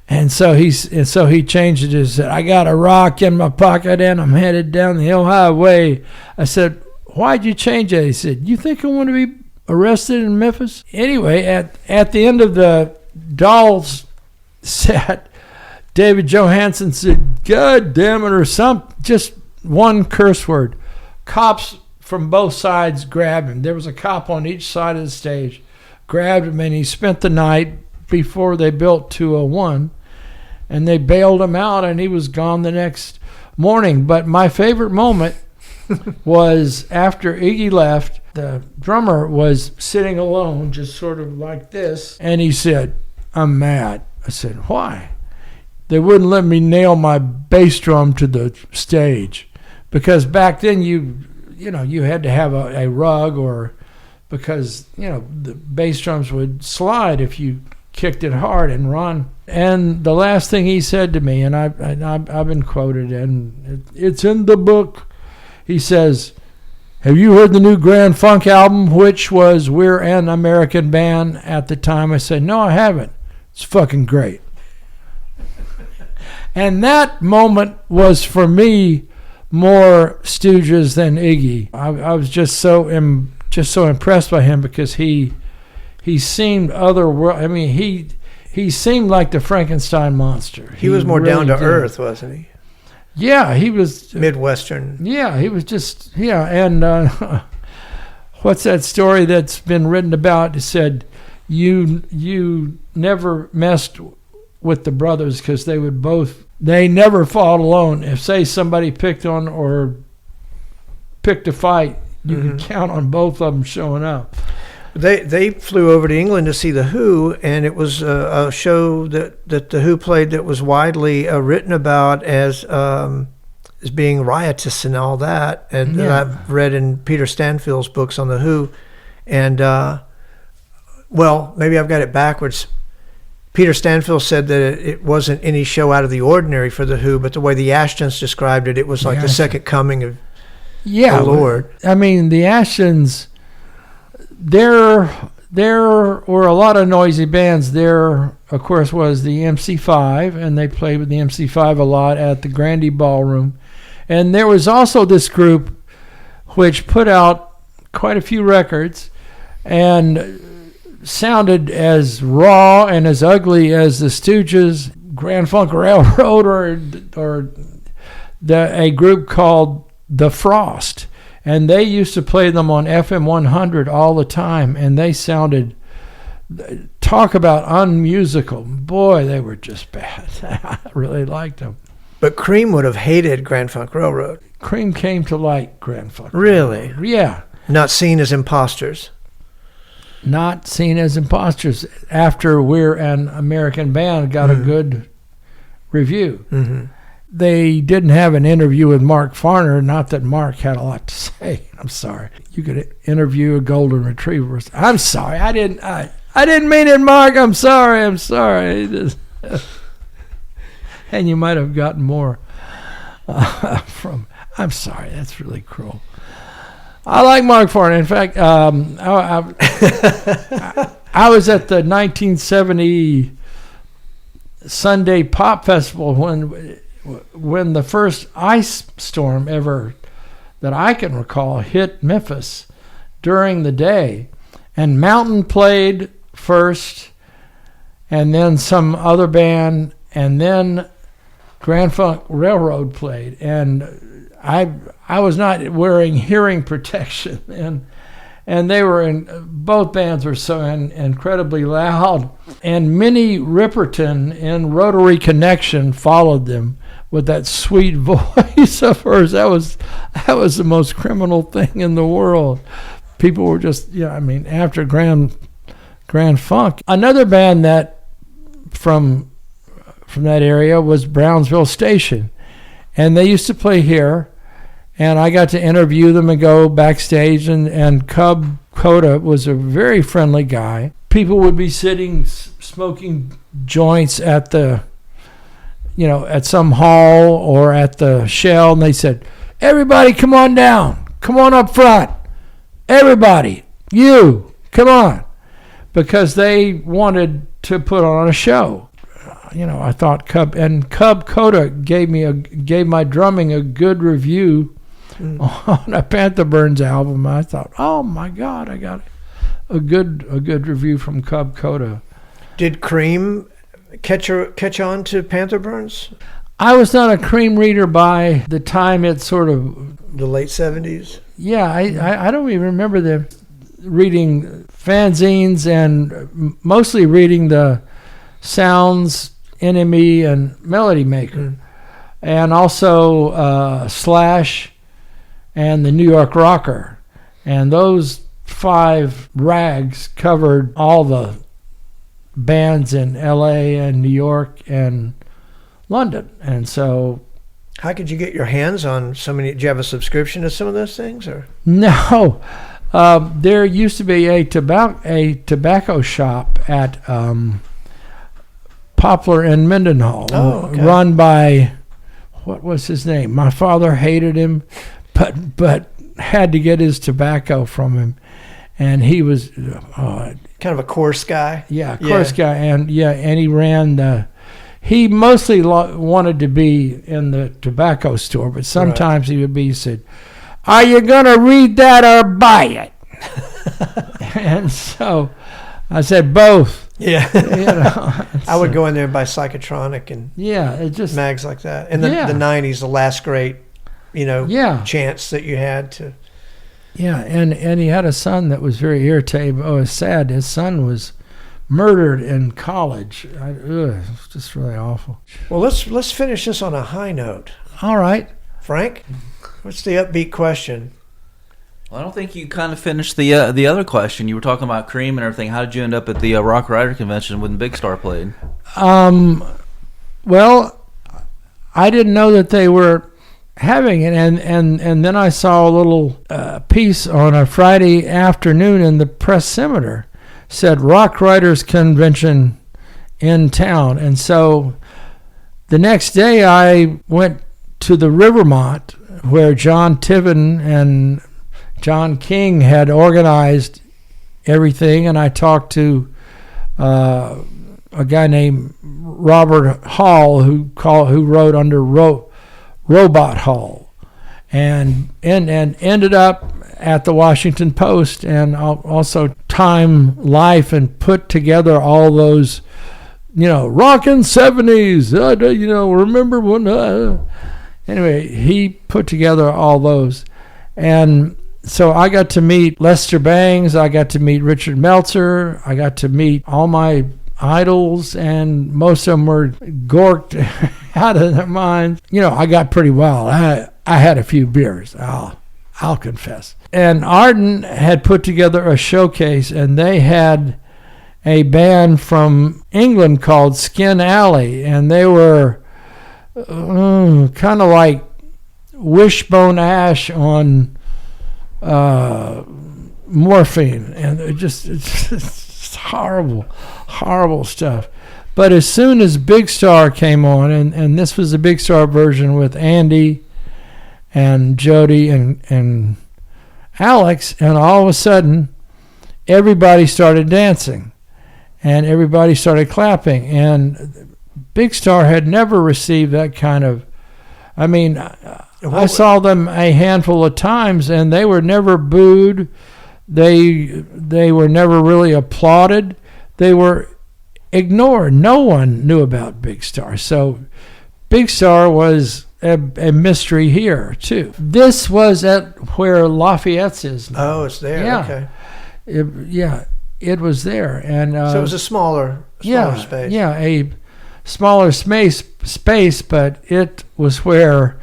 Speaker 1: And so he changed it to said, "I got a rock in my pocket and I'm headed down the old highway." I said, "Why'd you change that?" He said, "You think I want to be arrested in Memphis?" Anyway, at the end of the Dolls set, David Johansen said, "God damn it," or just one curse word. Cops from both sides grabbed him. There was a cop on each side of the stage, grabbed him, and he spent the night before they built 201, and they bailed him out, and he was gone the next morning. But my favorite moment was after Iggy left, the drummer was sitting alone, just sort of like this, and he said, "I'm mad." I said, "Why?" "They wouldn't let me nail my bass drum to the stage." Because back then you had to have a rug, or because the bass drums would slide if you kicked it hard. And the last thing he said to me, and I've been quoted, and it's in the book. He says, "Have you heard the new Grand Funk album, which was We're an American Band at the time?" I said, "No, I haven't. It's fucking great." And that moment was for me more Stooges than Iggy. I was just so impressed by him because he seemed otherworldly. I mean, he seemed like the Frankenstein monster.
Speaker 3: He was more really down to earth, wasn't he?
Speaker 1: Yeah, he was
Speaker 3: Midwestern.
Speaker 1: Yeah, he was just and what's that story that's been written about? It said you never messed with the brothers because they never fought alone. If say somebody picked a fight, you could count on both of them showing up.
Speaker 3: They flew over to England to see The Who, and it was a show that The Who played that was widely written about as being riotous and all that. And I've read in Peter Stanfield's books on The Who. And, maybe I've got it backwards. Peter Stanfield said that it wasn't any show out of the ordinary for The Who, but the way the Ashtons described it, it was like the second coming of the Lord.
Speaker 1: I mean, the Ashtons... There were a lot of noisy bands. There, of course, was the MC5, and they played with the MC5 a lot at the Grandy Ballroom. And there was also this group which put out quite a few records and sounded as raw and as ugly as the Stooges, Grand Funk Railroad, or a group called The Frost. And they used to play them on FM 100 all the time, and they sounded, talk about unmusical. Boy, they were just bad. I really liked them.
Speaker 3: But Cream would have hated Grand Funk Railroad.
Speaker 1: Cream came to like Grand Funk
Speaker 3: Really?
Speaker 1: Railroad. Yeah.
Speaker 3: Not seen as imposters.
Speaker 1: Not seen as imposters. After We're an American Band got a good review. Mm-hmm. They didn't have an interview with Mark Farner. Not that Mark had a lot to say. I'm sorry. You could interview a golden retriever. I'm sorry. I didn't mean it, Mark. I'm sorry. And you might have gotten more from. I'm sorry. That's really cruel. I like Mark Farner. In fact, I was at the 1970 Sunday Pop Festival when the first ice storm ever that I can recall hit Memphis during the day. And Mountain played first, and then some other band, and then Grand Funk Railroad played. And I was not wearing hearing protection, and they were both bands were so incredibly loud. And Minnie Ripperton in Rotary Connection followed them with that sweet voice of hers. That was the most criminal thing in the world. People were just, after Grand Funk. Another band that from that area was Brownsville Station, and they used to play here, and I got to interview them and go backstage, and Cub Coda was a very friendly guy. People would be sitting smoking joints at the, at some hall or at the Shell, and they said, "Everybody come on down, come on up front, everybody, you, come on," because they wanted to put on a show. I thought Cub Coda gave my drumming a good review on a Panther Burns album. I thought, oh my God, I got a good review from Cub Coda.
Speaker 3: Did Cream catch on to Panther Burns?
Speaker 1: I was not a Cream reader by the time it sort of
Speaker 3: the late 70s.
Speaker 1: Yeah, I don't even remember them reading fanzines and mostly reading the Sounds, Enemy, and Melody Maker, and also Slash and the New York Rocker. And those 5 rags covered all the bands in LA and New York and London. And so,
Speaker 3: how could you get your hands on so many? Do you have a subscription to some of those things, or
Speaker 1: no? There used to be a tobacco shop at Poplar and Mendenhall, run by, what was his name? My father hated him, but had to get his tobacco from him, and he was
Speaker 3: kind of a coarse guy.
Speaker 1: Yeah, coarse guy, and he ran he mostly wanted to be in the tobacco store, but sometimes he said, "Are you gonna read that or buy it?" And so I said, "Both."
Speaker 3: Yeah. I would go in there and buy Psychotronic and
Speaker 1: it just
Speaker 3: mags like that. In the 90s, the last great, chance that you had to.
Speaker 1: Yeah, and he had a son that was very irritated. Oh, it's sad. His son was murdered in college. It's just really awful.
Speaker 3: Well, let's finish this on a high note.
Speaker 1: All right.
Speaker 3: Frank, what's the upbeat question?
Speaker 4: Well, I don't think you kind of finished the other question. You were talking about Cream and everything. How did you end up at the Rock Rider convention when Big Star played?
Speaker 1: Well, I didn't know that they were having it, and then I saw a little piece on a Friday afternoon in the Press Scimitar, said Rock Riders Convention in town. And so the next day I went to the Rivermont, where John Tiven and John King had organized everything, and I talked to a guy named Robert Hall who wrote under Robot Hall, and ended up at the Washington Post and also Time Life, and put together all those, rockin' 70s, remember when, anyway, he put together all those. And so I got to meet Lester Bangs, I got to meet Richard Meltzer, I got to meet all my idols, and most of them were gorked out of their minds. I got pretty well. I had a few beers, I'll confess. And Arden had put together a showcase, and they had a band from England called Skin Alley, and they were kind of like Wishbone Ash on morphine, and it's horrible stuff. But as soon as Big Star came on, and this was the Big Star version with Andy and Jody and Alex, and all of a sudden everybody started dancing and everybody started clapping, and Big Star had never received that kind of, I saw them a handful of times, and they were never booed. They were never really applauded. They were ignored. No one knew about Big Star. So Big Star was a mystery here too. This was at where Lafayette's is now.
Speaker 3: Oh, it's there.
Speaker 1: Yeah.
Speaker 3: Okay.
Speaker 1: It was there, and
Speaker 3: So it was a smaller space.
Speaker 1: Yeah, a smaller space, but it was where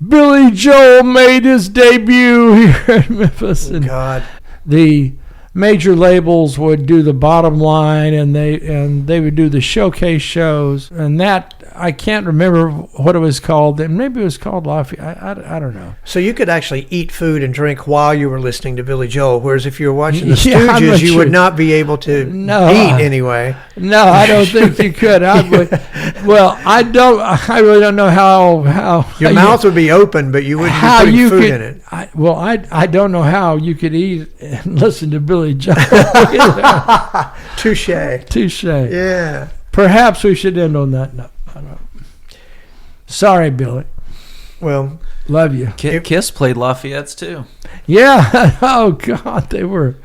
Speaker 1: Billy Joel made his debut here in Memphis. And
Speaker 3: God.
Speaker 1: the major labels would do the bottom line, and they would do the showcase shows, and that I can't remember what it was called. Maybe it was called Lafayette. I don't know.
Speaker 3: So you could actually eat food and drink while you were listening to Billy Joel, whereas if you were watching the
Speaker 1: Yeah, I'm
Speaker 3: Stooges,
Speaker 1: not
Speaker 3: you
Speaker 1: sure.
Speaker 3: would not be able to eat anyway.
Speaker 1: No, I don't think you could. I really don't know how
Speaker 3: Your mouth would be open, but you wouldn't be
Speaker 1: how
Speaker 3: putting
Speaker 1: you
Speaker 3: food
Speaker 1: could.
Speaker 3: in it.
Speaker 1: I don't know how you could eat and listen to Billy Joel.
Speaker 3: Touche. Yeah.
Speaker 1: Perhaps we should end on that note. I don't know. Sorry, Billy.
Speaker 3: Well,
Speaker 1: love you.
Speaker 4: Kiss played Lafayette's too.
Speaker 1: Yeah. Oh God, they were.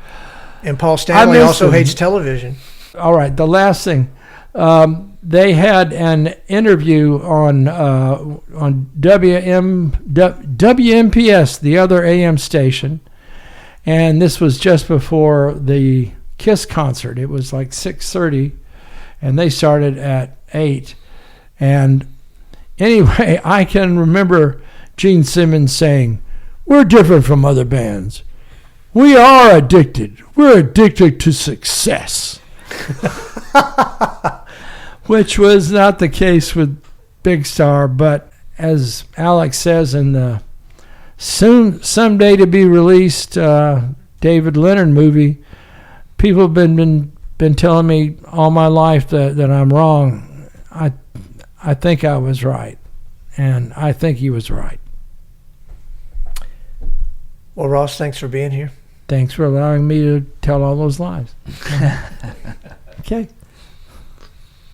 Speaker 3: And Paul Stanley also hates television.
Speaker 1: All right. The last thing, they had an interview on WMPS, the other AM station, and this was just before the Kiss concert. It was like 6:30, and they started at 8. And anyway, I can remember Gene Simmons saying, "We're different from other bands. We are addicted. We're addicted to success." Which was not the case with Big Star, but as Alex says in the someday to be released David Leonard movie, people have been telling me all my life that I'm wrong. I think I was right, and I think he was right.
Speaker 3: Well, Ross, thanks for being here.
Speaker 1: Thanks for allowing me to tell all those lies. Okay.